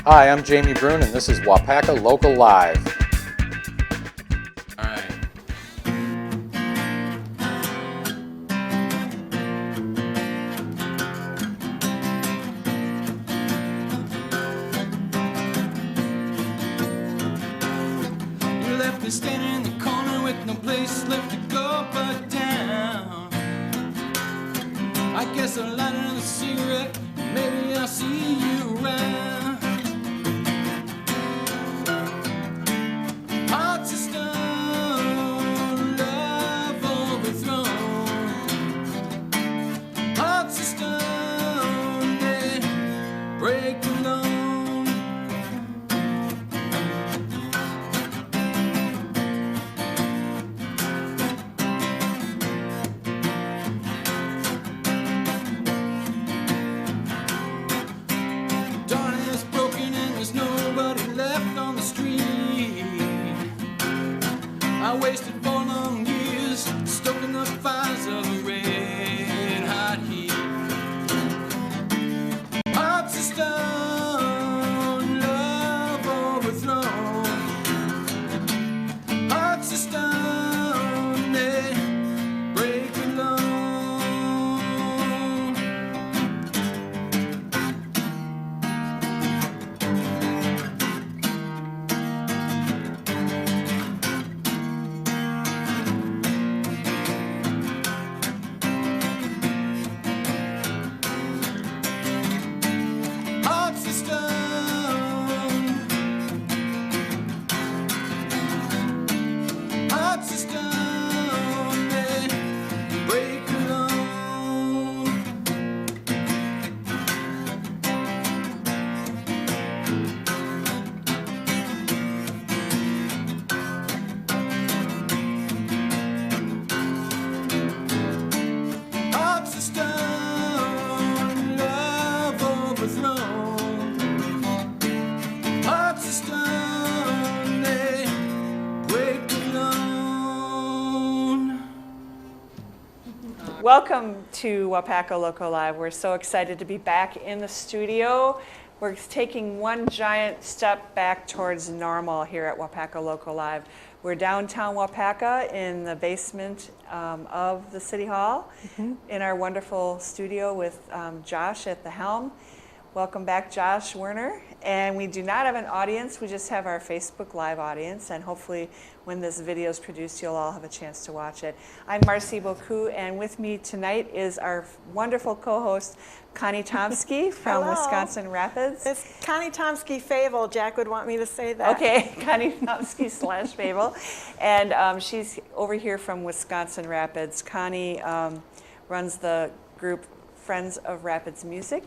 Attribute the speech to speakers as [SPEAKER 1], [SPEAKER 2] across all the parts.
[SPEAKER 1] Hi, I'm Jamie Bruhn, and this is Waupaca Local Live. All right.
[SPEAKER 2] You left me standing in the corner with no place left to go but down. I guess I'll light another cigarette, maybe I'll see you around. Hearts of stone, love overthrown. Hearts of stone, they break alone. Dawn is broken and there's nobody left on the street. I wasted 4 long years stoking the fires of a red hot heat. Hearts of stone, love overthrown. Hearts of stone, they break alone. Hearts of stone. Hearts of stone, they break alone. Hearts of stone, love overthrown. Hearts of stone, they break alone.
[SPEAKER 3] Welcome to Waupaca Local Live. We're so excited to be back in the studio. We're taking one giant step back towards normal here at Waupaca Local Live. We're downtown Waupaca in the basement of the City Hall in our wonderful studio with Josh at the helm. Welcome back, Josh Werner. And we do not have an audience, we just have our Facebook Live audience, and hopefully when this video is produced, you'll all have a chance to watch it. I'm Marcy Boku, and with me tonight is our wonderful co-host, Connie Tomsky from
[SPEAKER 4] Hello.
[SPEAKER 3] Wisconsin Rapids.
[SPEAKER 4] It's Connie Tomsky Fable. Jack would want me to say that.
[SPEAKER 3] Okay, Connie Tomsky / Fable. And she's over here from Wisconsin Rapids. Connie runs the group Friends of Rapids Music.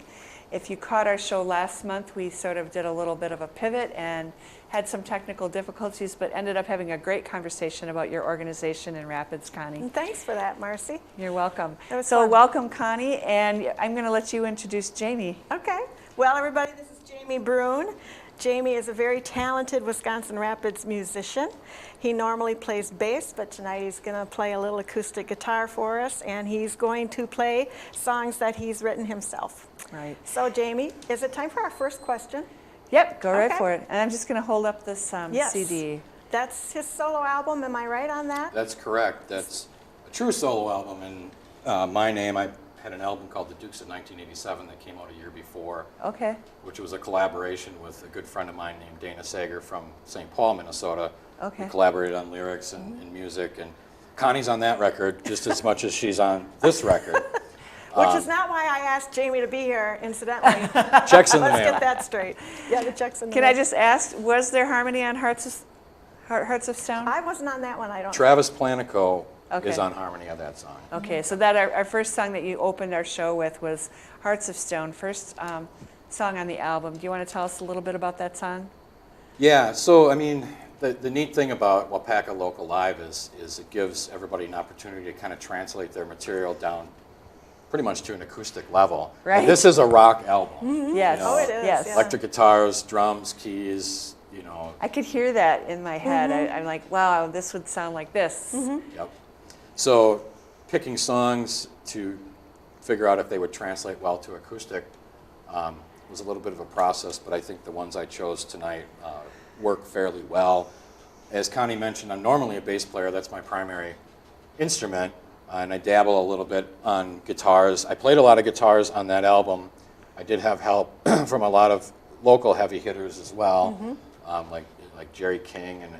[SPEAKER 3] If you caught our show last month, we sort of did a little bit of a pivot and had some technical difficulties, but ended up having a great conversation about your organization in Rapids, Connie.
[SPEAKER 4] And thanks for that, Marcy.
[SPEAKER 3] You're welcome.
[SPEAKER 4] That was
[SPEAKER 3] So
[SPEAKER 4] fun.
[SPEAKER 3] welcome, Connie, and I'm going to let you introduce Jamie.
[SPEAKER 4] Okay. Well, everybody, this is Jamie Bruhn. Jamie is a very talented Wisconsin Rapids musician. He normally plays bass, but tonight he's going to play a little acoustic guitar for us, and he's going to play songs that he's written himself.
[SPEAKER 3] Right.
[SPEAKER 4] So, Jamie, is it time for our first question?
[SPEAKER 3] Yep, go right
[SPEAKER 4] Okay.
[SPEAKER 3] for it. And I'm just going to hold up this
[SPEAKER 4] Yes.
[SPEAKER 3] CD.
[SPEAKER 4] That's his solo album. Am I right on that?
[SPEAKER 1] That's correct. That's a true solo album in my name. I had an album called The Dukes of 1987 that came out a year before,
[SPEAKER 3] Okay.
[SPEAKER 1] which was a collaboration with a good friend of mine named Dana Sager from St. Paul, Minnesota.
[SPEAKER 3] Okay.
[SPEAKER 1] We collaborated on lyrics and music, and Connie's on that record just as much as she's on this record.
[SPEAKER 4] Which is not why I asked Jamie to be here, incidentally.
[SPEAKER 1] Checks in the
[SPEAKER 4] Let's
[SPEAKER 1] mail.
[SPEAKER 4] get that straight. Yeah, the check's in the
[SPEAKER 3] Can
[SPEAKER 4] mail.
[SPEAKER 3] I just ask, was there harmony on Hearts of Stone?
[SPEAKER 4] I wasn't on that one, I don't
[SPEAKER 1] Travis Planico
[SPEAKER 3] Okay.
[SPEAKER 1] is on harmony of that song.
[SPEAKER 3] Okay, so that our first song that you opened our show with was Hearts of Stone, first song on the album. Do you want to tell us a little bit about that song?
[SPEAKER 1] Yeah, so I mean, the neat thing about Waupaca Local Live is it gives everybody an opportunity to kind of translate their material down pretty much to an acoustic level.
[SPEAKER 3] Right.
[SPEAKER 1] And this is a rock album.
[SPEAKER 3] Yes.
[SPEAKER 1] You know,
[SPEAKER 4] Oh, it is.
[SPEAKER 3] Yes.
[SPEAKER 4] Yeah.
[SPEAKER 1] Electric guitars, drums, keys, you know.
[SPEAKER 3] I could hear that in my head. I'm like, wow, this would sound like this.
[SPEAKER 1] Yep. So picking songs to figure out if they would translate well to acoustic, was a little bit of a process, but I think the ones I chose tonight work fairly well. As Connie mentioned, I'm normally a bass player. That's my primary instrument, and I dabble a little bit on guitars. I played a lot of guitars on that album. I did have help from a lot of local heavy hitters as well, like Jerry King and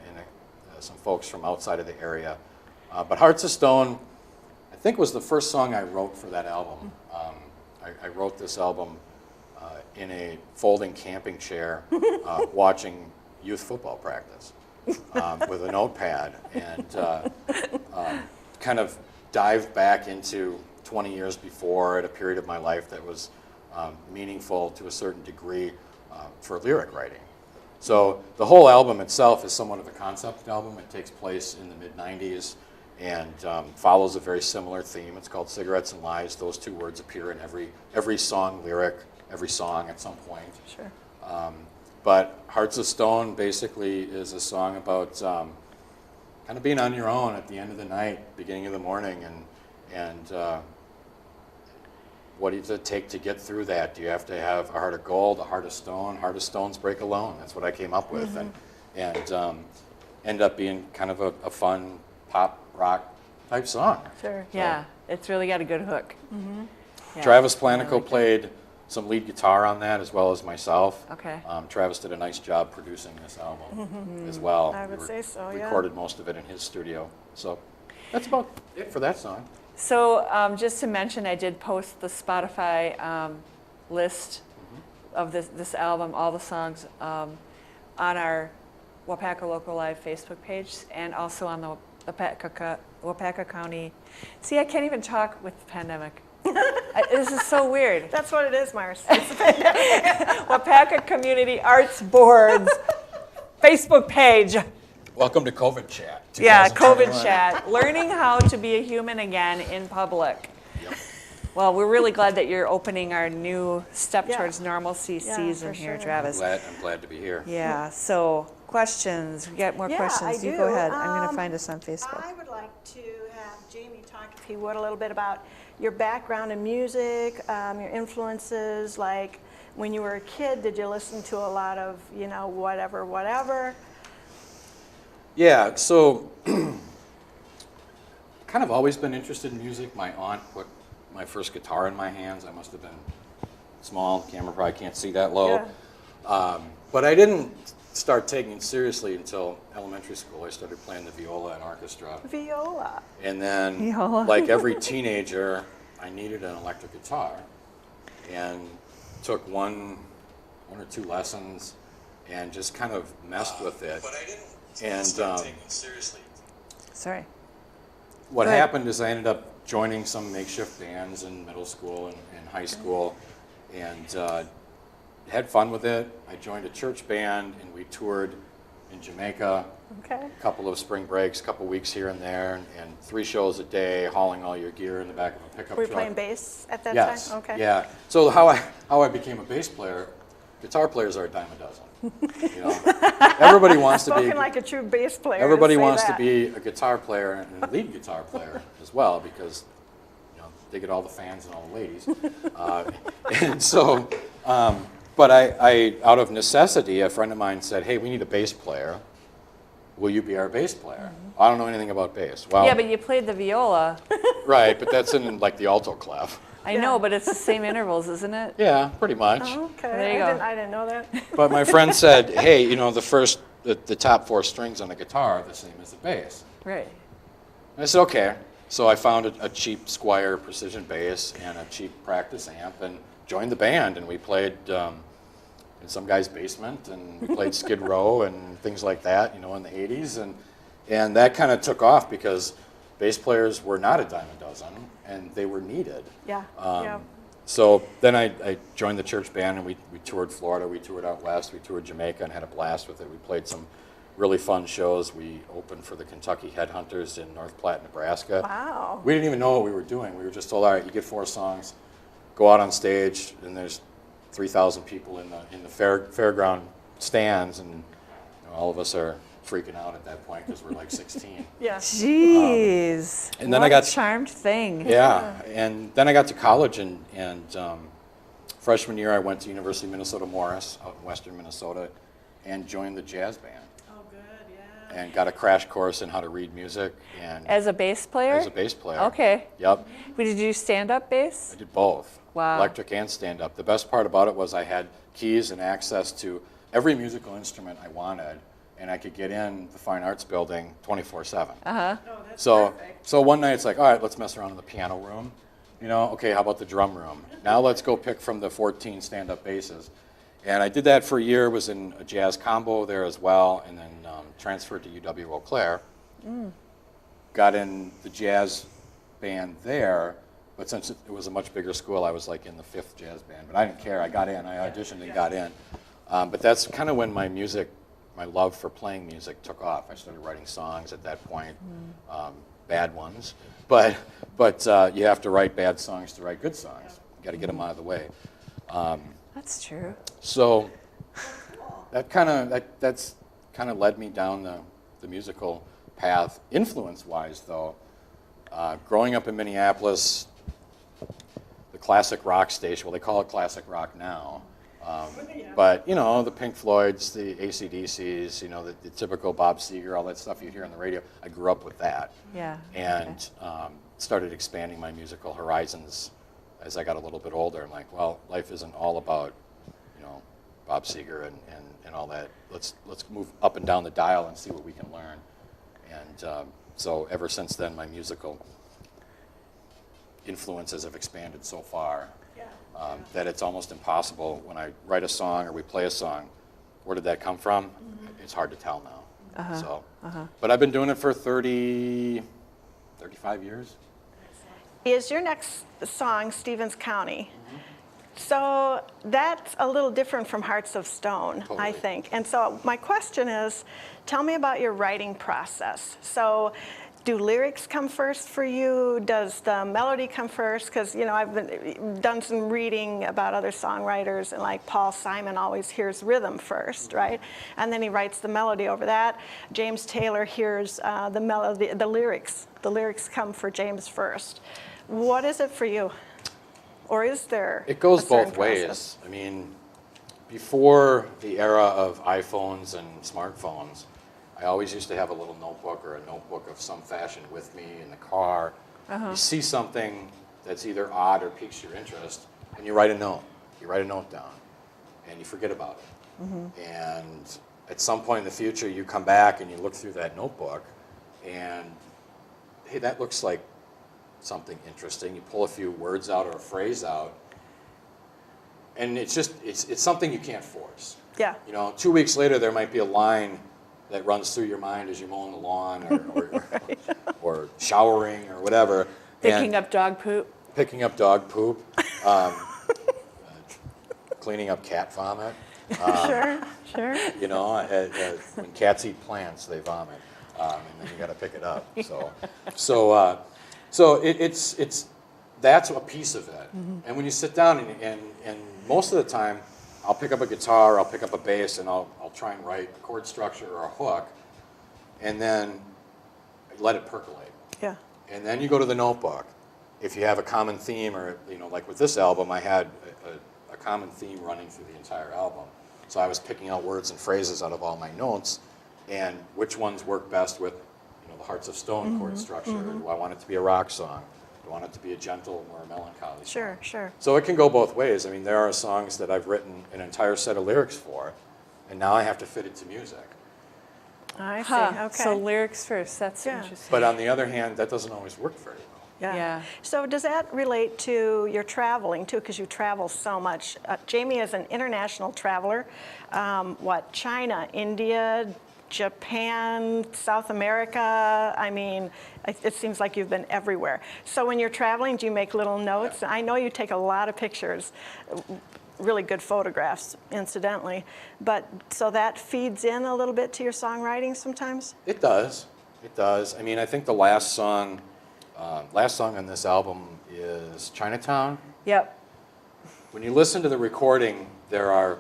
[SPEAKER 1] some folks from outside of the area. But Hearts of Stone, I think, was the first song I wrote for that album. I wrote this album in a folding camping chair watching youth football practice with a notepad, and kind of dived back into 20 years before at a period of my life that was meaningful to a certain degree for lyric writing. So the whole album itself is somewhat of a concept album. It takes place in the mid-90s and follows a very similar theme. It's called Cigarettes and Lies. Those two words appear in every song lyric, every song at some point.
[SPEAKER 4] Sure.
[SPEAKER 1] But Hearts of Stone basically is a song about kind of being on your own at the end of the night, beginning of the morning, and what does it take to get through that? Do you have to have a heart of gold, a heart of stone? Heart of stones break alone. That's what I came up with, and end up being kind of a fun pop rock type song.
[SPEAKER 4] Sure.
[SPEAKER 1] So,
[SPEAKER 3] Yeah, it's really got a good hook. Yeah,
[SPEAKER 1] Travis
[SPEAKER 3] I
[SPEAKER 1] Planico
[SPEAKER 3] like it.
[SPEAKER 1] played some lead guitar on that, as well as myself.
[SPEAKER 3] Okay.
[SPEAKER 1] Travis did a nice job producing this album as well.
[SPEAKER 4] I would say so, yeah.
[SPEAKER 1] Recorded most of it in his studio. So that's about it for that song.
[SPEAKER 3] So just to mention, I did post the Spotify list of this album, all the songs, on our Waupaca Local Live Facebook page, and also on the Waupaca County. See, I can't even talk with the pandemic. This is so weird.
[SPEAKER 4] That's what it is, Mars.
[SPEAKER 3] Waupaca Community Arts Board's Facebook page.
[SPEAKER 1] Welcome to COVID Chat.
[SPEAKER 3] Yeah,
[SPEAKER 1] 2021.
[SPEAKER 3] COVID chat. Learning how to be a human again in public.
[SPEAKER 1] Yep.
[SPEAKER 3] Well, we're really glad that you're opening our new Step
[SPEAKER 4] Yeah.
[SPEAKER 3] Towards Normalcy
[SPEAKER 4] Yeah,
[SPEAKER 3] season
[SPEAKER 4] for
[SPEAKER 3] here,
[SPEAKER 4] sure.
[SPEAKER 3] Travis.
[SPEAKER 1] I'm glad to be here.
[SPEAKER 3] Yeah, so questions. We got more
[SPEAKER 4] Yeah,
[SPEAKER 3] questions.
[SPEAKER 4] I
[SPEAKER 3] You
[SPEAKER 4] do.
[SPEAKER 3] go ahead. I'm going to find us on Facebook.
[SPEAKER 4] I would like to have Jamie talk, if he would, a little bit about your background in music, your influences. Like when you were a kid, did you listen to a lot of, whatever?
[SPEAKER 1] Yeah, so kind of always been interested in music. My aunt put my first guitar in my hands. I must have been small. The camera probably can't see that low.
[SPEAKER 4] Yeah.
[SPEAKER 1] But I didn't start taking it seriously until elementary school. I started playing the viola and orchestra.
[SPEAKER 4] Viola.
[SPEAKER 1] And then,
[SPEAKER 3] Viola.
[SPEAKER 1] like every teenager, I needed an electric guitar and took one or two lessons and just kind of messed with it.
[SPEAKER 5] But I didn't
[SPEAKER 1] And
[SPEAKER 5] start taking it seriously.
[SPEAKER 3] Sorry.
[SPEAKER 1] what
[SPEAKER 3] Go ahead.
[SPEAKER 1] happened is I ended up joining some makeshift bands in middle school and high school, and had fun with it. I joined a church band, and we toured in Jamaica.
[SPEAKER 4] Okay.
[SPEAKER 1] A couple of spring breaks, a couple weeks here and there, and 3 shows a day, hauling all your gear in the back of a pickup
[SPEAKER 4] Were you
[SPEAKER 1] truck.
[SPEAKER 4] playing bass at that
[SPEAKER 1] Yes.
[SPEAKER 4] time? Okay.
[SPEAKER 1] Yeah. So how I became a bass player, guitar players are a dime a dozen. You know, everybody wants to be.
[SPEAKER 4] Spoken like a true bass player.
[SPEAKER 1] Everybody
[SPEAKER 4] say
[SPEAKER 1] wants
[SPEAKER 4] that.
[SPEAKER 1] to be a guitar player and a lead guitar player as well, because they get all the fans and all the ladies. And so, but I, out of necessity, a friend of mine said, "Hey, we need a bass player. Will you be our bass player?" I don't know anything about bass. Well,
[SPEAKER 3] Yeah, but you played the viola.
[SPEAKER 1] right, but that's in like the alto clef.
[SPEAKER 3] I know, but it's the same intervals, isn't it?
[SPEAKER 1] Yeah, pretty much.
[SPEAKER 4] Oh, okay.
[SPEAKER 3] There you go.
[SPEAKER 4] I didn't know that.
[SPEAKER 1] But my friend said, "Hey, the top 4 strings on the guitar are the same as the bass."
[SPEAKER 3] Right.
[SPEAKER 1] And I said, "Okay." So I found a cheap Squier precision bass and a cheap practice amp and joined the band, and we played in some guy's basement, and we played Skid Row and things like that, in the 80s, and that kind of took off because bass players were not a dime a dozen, and they were needed.
[SPEAKER 4] Yeah. Yeah.
[SPEAKER 1] So then I joined the church band, and we toured Florida, we toured out west, we toured Jamaica, and had a blast with it. We played some really fun shows. We opened for the Kentucky Headhunters in North Platte, Nebraska.
[SPEAKER 4] Wow.
[SPEAKER 1] We didn't even know what we were doing. We were just told, all right, you get 4 songs, go out on stage, and there's 3,000 people in the fairground stands, and all of us are freaking out at that point because we're like 16.
[SPEAKER 4] Yeah.
[SPEAKER 3] Jeez.
[SPEAKER 1] and then
[SPEAKER 3] what
[SPEAKER 1] I got-
[SPEAKER 3] a charmed thing.
[SPEAKER 1] Yeah, and then I got to college and Freshman year, I went to University of Minnesota Morris out in western Minnesota and joined the jazz band.
[SPEAKER 4] Oh, good, yeah.
[SPEAKER 1] And got a crash course in how to read music. And
[SPEAKER 3] As a bass player?
[SPEAKER 1] as a bass player.
[SPEAKER 3] Okay.
[SPEAKER 1] Yep.
[SPEAKER 3] Did you do stand-up bass?
[SPEAKER 1] I did both.
[SPEAKER 3] Wow.
[SPEAKER 1] Electric and stand-up. The best part about it was I had keys and access to every musical instrument I wanted, and I could get in the Fine Arts Building 24/7.
[SPEAKER 3] Uh-huh.
[SPEAKER 4] Oh, that's
[SPEAKER 1] So,
[SPEAKER 4] perfect.
[SPEAKER 1] so one night it's like, all right, let's mess around in the piano room. You know, okay, how about the drum room? Now let's go pick from the 14 stand-up basses. And I did that for a year, was in a jazz combo there as well, and then transferred to UW Eau Claire. Got in the jazz band there, but since it was a much bigger school, I was like in the 5th jazz band. But I didn't care, I got in, I auditioned and got in. But that's kind of when my love for playing music took off. I started writing songs at that point, bad ones. But you have to write bad songs to write good songs. You got to get them out of the way.
[SPEAKER 3] That's true.
[SPEAKER 1] So that's kind of led me down the musical path. Influence-wise, though, growing up in Minneapolis, the classic rock station. Well, they call it classic rock now. But you know, the Pink Floyds, the AC/DCs, you know, the typical Bob Seger, all that stuff you hear on the radio. I grew up with that.
[SPEAKER 3] Yeah.
[SPEAKER 1] And started expanding my musical horizons as I got a little bit older. I'm like, well, life isn't all about, you know, Bob Seger and all that. Let's move up and down the dial and see what we can learn. And so ever since then, my musical influences have expanded so far that it's almost impossible when I write a song or we play a song, where did that come from? It's hard to tell now. So, but I've been doing it for 35 years.
[SPEAKER 4] Is your next song Stevens County? So that's a little different from Hearts of Stone,
[SPEAKER 1] Totally.
[SPEAKER 4] I think. And so my question is, tell me about your writing process. So do lyrics come first for you? Does the melody come first? Because, you know, I've done some reading about other songwriters, and like Paul Simon always hears rhythm first, right? And then he writes the melody over that. James Taylor hears the melody, the lyrics. The lyrics come for James first. What is it for you? Or is there
[SPEAKER 1] It goes
[SPEAKER 4] a certain
[SPEAKER 1] both ways.
[SPEAKER 4] process?
[SPEAKER 1] I mean, before the era of iPhones and smartphones, I always used to have a little notebook or a notebook of some fashion with me in the car. You see something that's either odd or piques your interest, and you write a note. You write a note down, and you forget about it. And at some point in the future, you come back and you look through that notebook, and hey, that looks like something interesting. You pull a few words out or a phrase out, and it's something you can't force.
[SPEAKER 4] Yeah.
[SPEAKER 1] You know, 2 weeks later, there might be a line that runs through your mind as you're mowing the lawn or showering or whatever.
[SPEAKER 3] Picking up dog poop.
[SPEAKER 1] Picking up dog poop. Cleaning up cat vomit.
[SPEAKER 4] Sure.
[SPEAKER 1] You know, when cats eat plants, they vomit, and then you got to pick it up. So it's that's a piece of it. And when you sit down and most of the time, I'll pick up a guitar, I'll pick up a bass, and I'll try and write a chord structure or a hook, and then let it percolate.
[SPEAKER 4] Yeah.
[SPEAKER 1] And then you go to the notebook. If you have a common theme, or you know, like with this album, I had a common theme running through the entire album. So I was picking out words and phrases out of all my notes, and which ones work best with, you know, the Hearts of Stone chord structure. Do I want it to be a rock song? Do I want it to be a gentle or a melancholy song?
[SPEAKER 4] Sure.
[SPEAKER 1] So it can go both ways. I mean, there are songs that I've written an entire set of lyrics for, and now I have to fit it to music.
[SPEAKER 4] I see.
[SPEAKER 3] Huh.
[SPEAKER 4] Okay.
[SPEAKER 3] So lyrics first. That's
[SPEAKER 4] Yeah.
[SPEAKER 3] interesting.
[SPEAKER 1] But on the other hand, that doesn't always work very well.
[SPEAKER 3] Yeah.
[SPEAKER 4] So does that relate to your traveling too? Because you travel so much. Jamie is an international traveler. China, India, Japan, South America. I mean, it seems like you've been everywhere. So when you're traveling, do you make little notes? I know you take a lot of pictures, really good photographs, incidentally. But so that feeds in a little bit to your songwriting sometimes?
[SPEAKER 1] It does. It does. I mean, I think the last song on this album is Chinatown.
[SPEAKER 3] Yep.
[SPEAKER 1] When you listen to the recording, there's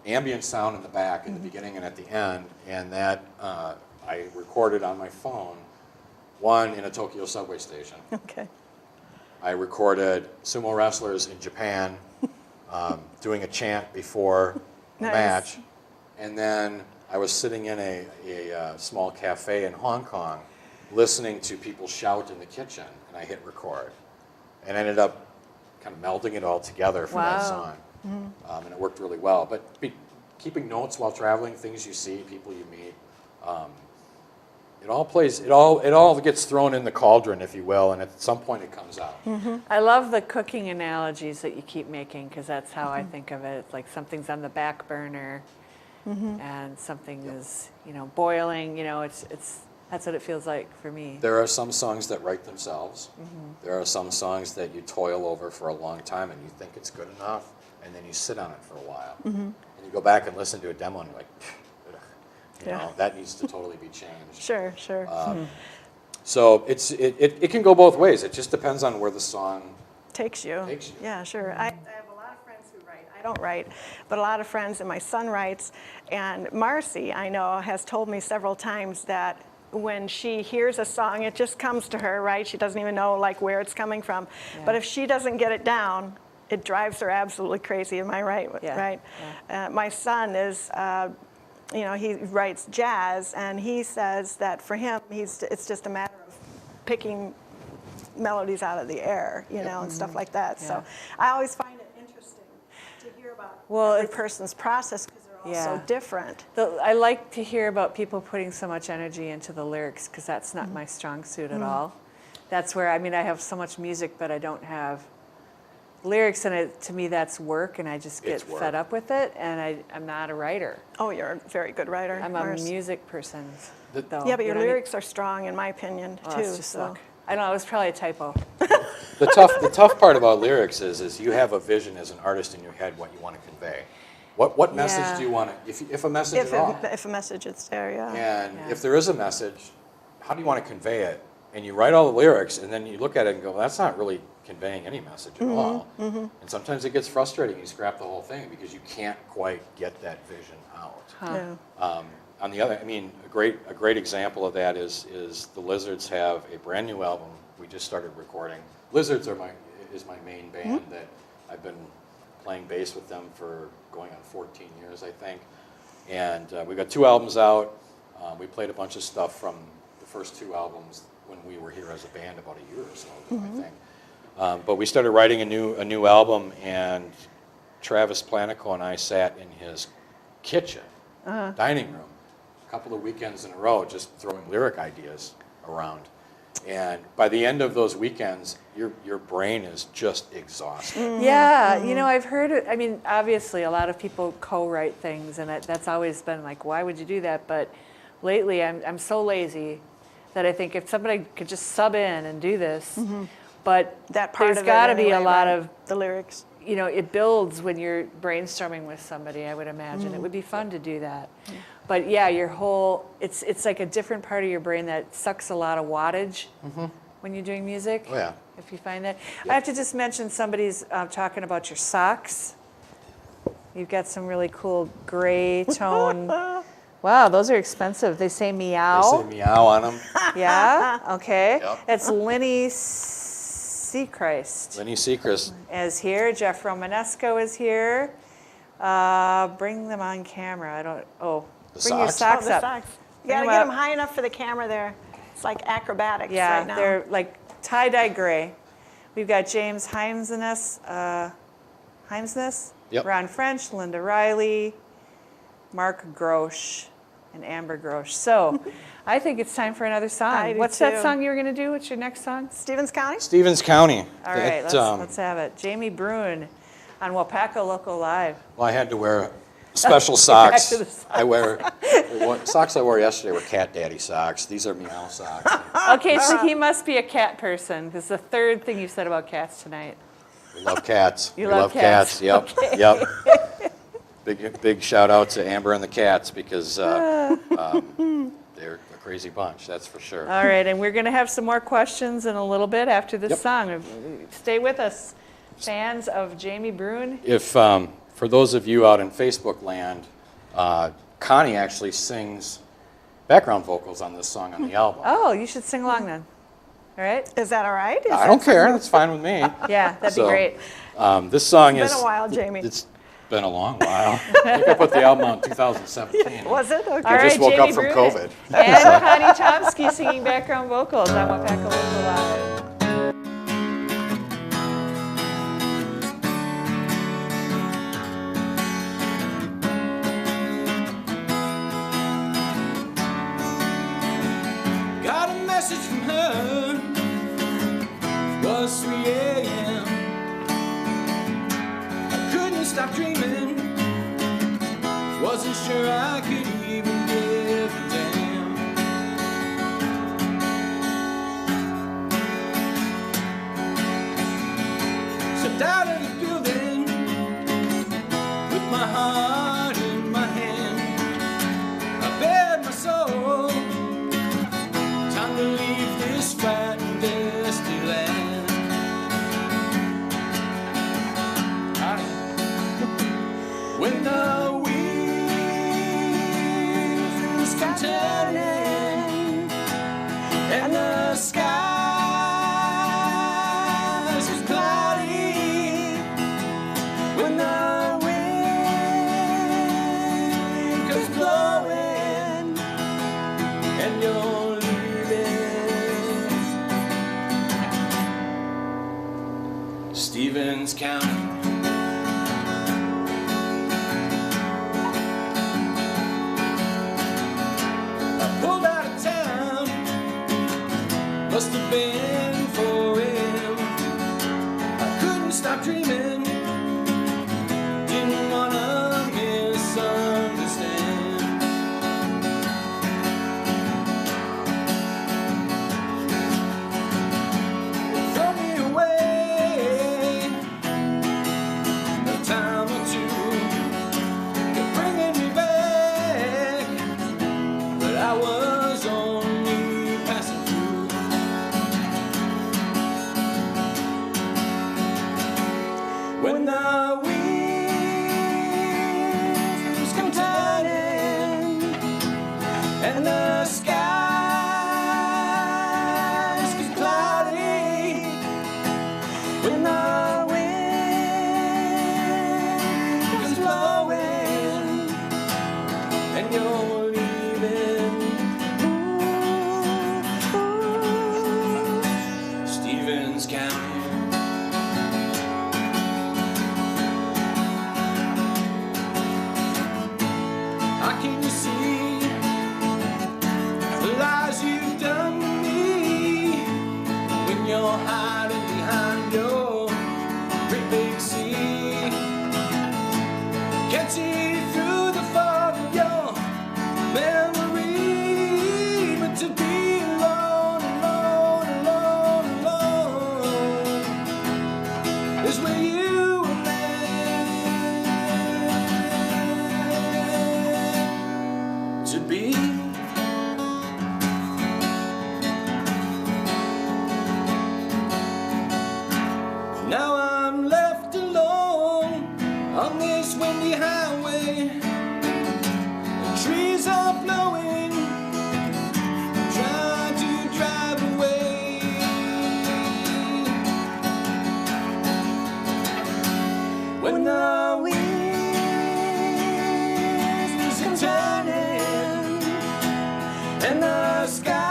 [SPEAKER 1] ambient sound in the back in the beginning and at the end, and that I recorded on my phone, one in a Tokyo subway station.
[SPEAKER 4] Okay.
[SPEAKER 1] I recorded sumo wrestlers in Japan doing a chant before a
[SPEAKER 4] Nice.
[SPEAKER 1] match. And then I was sitting in a small cafe in Hong Kong listening to people shout in the kitchen, and I hit record. And ended up kind of melding it all together for that
[SPEAKER 3] Wow.
[SPEAKER 1] song. And it worked really well. But keeping notes while traveling, things you see, people you meet, it all gets thrown in the cauldron, if you will, and at some point it comes out.
[SPEAKER 3] I love the cooking analogies that you keep making because that's how I think of it. It's like something's on the back burner and something is, boiling. That's what it feels like for me.
[SPEAKER 1] There are some songs that write themselves. There are some songs that you toil over for a long time and you think it's good enough, and then you sit on it for a while. And you go back and listen to a demo and you're like, ugh, that needs to totally be changed.
[SPEAKER 4] Sure.
[SPEAKER 1] So it can go both ways. It just depends on where the song
[SPEAKER 4] Takes you. Yeah, sure. I have a lot of friends who write. I don't write, but a lot of friends, and my son writes. And Marcy, I know, has told me several times that when she hears a song, it just comes to her, right? She doesn't even know where it's coming from.
[SPEAKER 3] Yeah.
[SPEAKER 4] But if she doesn't get it down, it drives her absolutely crazy. Am I right?
[SPEAKER 3] Yeah.
[SPEAKER 4] Right.
[SPEAKER 3] Yeah.
[SPEAKER 4] My son is, he writes jazz, and he says that for him, it's just a matter of picking melodies out of the air, and stuff like that.
[SPEAKER 3] Yeah.
[SPEAKER 4] So I always find it interesting to hear about every person's process because they're all so different.
[SPEAKER 3] I like to hear about people putting so much energy into the lyrics because that's not my strong suit at all. That's where, I have so much music, but I don't have lyrics, and to me that's work, and I just get fed up with it, and I'm not a writer.
[SPEAKER 4] Oh, you're a very good writer.
[SPEAKER 3] I'm a music person, though.
[SPEAKER 4] Yeah, but your lyrics are strong, in my opinion, too.
[SPEAKER 3] It's just luck. I don't know, it was probably a typo.
[SPEAKER 1] The tough part about lyrics is you have a vision as an artist in your head what you want to convey. What message do you want to, if a message at all?
[SPEAKER 4] If a message is there, yeah.
[SPEAKER 1] And if there is a message, how do you want to convey it? And you write all the lyrics, and then you look at it and go, well, that's not really conveying any message at all. And sometimes it gets frustrating. You scrap the whole thing because you can't quite get that vision out.
[SPEAKER 4] Yeah.
[SPEAKER 1] On the other, a great example of that is the Lizards have a brand new album we just started recording. Lizards is my main band that I've been playing bass with them for going on 14 years, I think. And we've got 2 albums out. We played a bunch of stuff from the first 2 albums when we were here as a band about a year or so ago, I think. But we started writing a new album, and Travis Planico and I sat in his kitchen, dining room, a couple of weekends in a row, just throwing lyric ideas around. And by the end of those weekends, your brain is just exhausted.
[SPEAKER 3] Yeah, I've heard it. Obviously, a lot of people co-write things, and that's always been like, why would you do that? But lately, I'm so lazy that I think if somebody could just sub in and do this, but
[SPEAKER 4] That part
[SPEAKER 3] there's
[SPEAKER 4] of it
[SPEAKER 3] got to be a
[SPEAKER 4] anyway,
[SPEAKER 3] lot
[SPEAKER 4] right?
[SPEAKER 3] of,
[SPEAKER 4] the lyrics.
[SPEAKER 3] it builds when you're brainstorming with somebody, I would imagine. It would be fun to do that. But yeah, it's like a different part of your brain that sucks a lot of wattage when you're doing music.
[SPEAKER 1] Oh, yeah.
[SPEAKER 3] If you find that. I have to just mention somebody's talking about your socks. You've got some really cool gray tone. Wow, those are expensive. They say meow.
[SPEAKER 1] They say meow on them.
[SPEAKER 3] Yeah, okay.
[SPEAKER 1] Yep.
[SPEAKER 3] It's Lenny Seacrest
[SPEAKER 1] Lenny Seacrest.
[SPEAKER 3] is here. Jeff Romanesco is here. Bring them on camera. Bring your
[SPEAKER 1] socks?
[SPEAKER 3] socks
[SPEAKER 4] the
[SPEAKER 3] up.
[SPEAKER 4] socks. You
[SPEAKER 3] Bring
[SPEAKER 4] gotta
[SPEAKER 3] them
[SPEAKER 4] get
[SPEAKER 3] up.
[SPEAKER 4] them high enough for the camera there. It's like acrobatics
[SPEAKER 3] Yeah,
[SPEAKER 4] right now.
[SPEAKER 3] they're like tie-dye gray. We've got James Heimsness,
[SPEAKER 1] Yep.
[SPEAKER 3] Ron French, Linda Riley, Mark Grosch, and Amber Grosch. So I think it's time for another song.
[SPEAKER 4] I do
[SPEAKER 3] What's
[SPEAKER 4] too.
[SPEAKER 3] that song you were going to do? What's your next song?
[SPEAKER 4] Stevens County?
[SPEAKER 1] Stevens County.
[SPEAKER 3] All right, let's have it. Jamie Bruhn on Waupaca Local Live.
[SPEAKER 1] Well, I had to wear special socks.
[SPEAKER 3] to the socks.
[SPEAKER 1] Socks I wore yesterday were Cat Daddy socks. These are meow socks.
[SPEAKER 3] Okay, so he must be a cat person. This is the third thing you said about cats tonight.
[SPEAKER 1] We love cats.
[SPEAKER 3] You
[SPEAKER 1] we
[SPEAKER 3] love cats.
[SPEAKER 1] Yep.
[SPEAKER 3] Okay.
[SPEAKER 1] Yep. Big shout out to Amber and the cats because they're a crazy bunch. That's for sure.
[SPEAKER 3] All right, and we're going to have some more questions in a little bit after this
[SPEAKER 1] Yep.
[SPEAKER 3] song. Stay with us, fans of Jamie Bruhn.
[SPEAKER 1] If for those of you out in Facebook land, Connie actually sings background vocals on this song on the album.
[SPEAKER 3] Oh, you should sing along then. All right?
[SPEAKER 4] Is that all right? Is
[SPEAKER 1] I
[SPEAKER 4] that
[SPEAKER 1] don't care. That's fine with me.
[SPEAKER 3] Yeah, that'd be
[SPEAKER 1] So,
[SPEAKER 3] great.
[SPEAKER 1] This song
[SPEAKER 4] It's
[SPEAKER 1] is.
[SPEAKER 4] been a while, Jamie.
[SPEAKER 1] It's been a long while. I think I put the album out in 2017.
[SPEAKER 4] Was it? Okay.
[SPEAKER 3] All
[SPEAKER 1] I just
[SPEAKER 3] right,
[SPEAKER 1] woke
[SPEAKER 3] Jamie
[SPEAKER 1] up from
[SPEAKER 3] Bruhn
[SPEAKER 1] COVID.
[SPEAKER 3] And Connie Chomsky singing background vocals on Waupaca Local Live.
[SPEAKER 2] Got a message from her. It was 3 a.m. I couldn't stop dreaming. Wasn't sure I could even give a damn. Stepped out of the building with my heart in my hand. I bared my soul. Time to leave this flat and dusty land. When the wheels come turning and the skies is cloudy, when the wind comes blowing and you're leaving Stevens County. Pulled out of town, must have been 4 a.m. I couldn't stop dreaming, didn't wanna misunderstand. Throw me away a time or two, you're bringing me back, but I was only passing through. When the wheels come turning and the skies get cloudy, when the wind comes blowing and you're leaving Stevens County. How can you see the lies you've done to me when you're hiding behind your great big sea? Can't see through the fog of your memory, but to be alone, alone, alone, alone is where you were meant to be. Now I'm left alone on this windy highway. The trees are blowing, trying to drive away. When the wheels come turning and the sky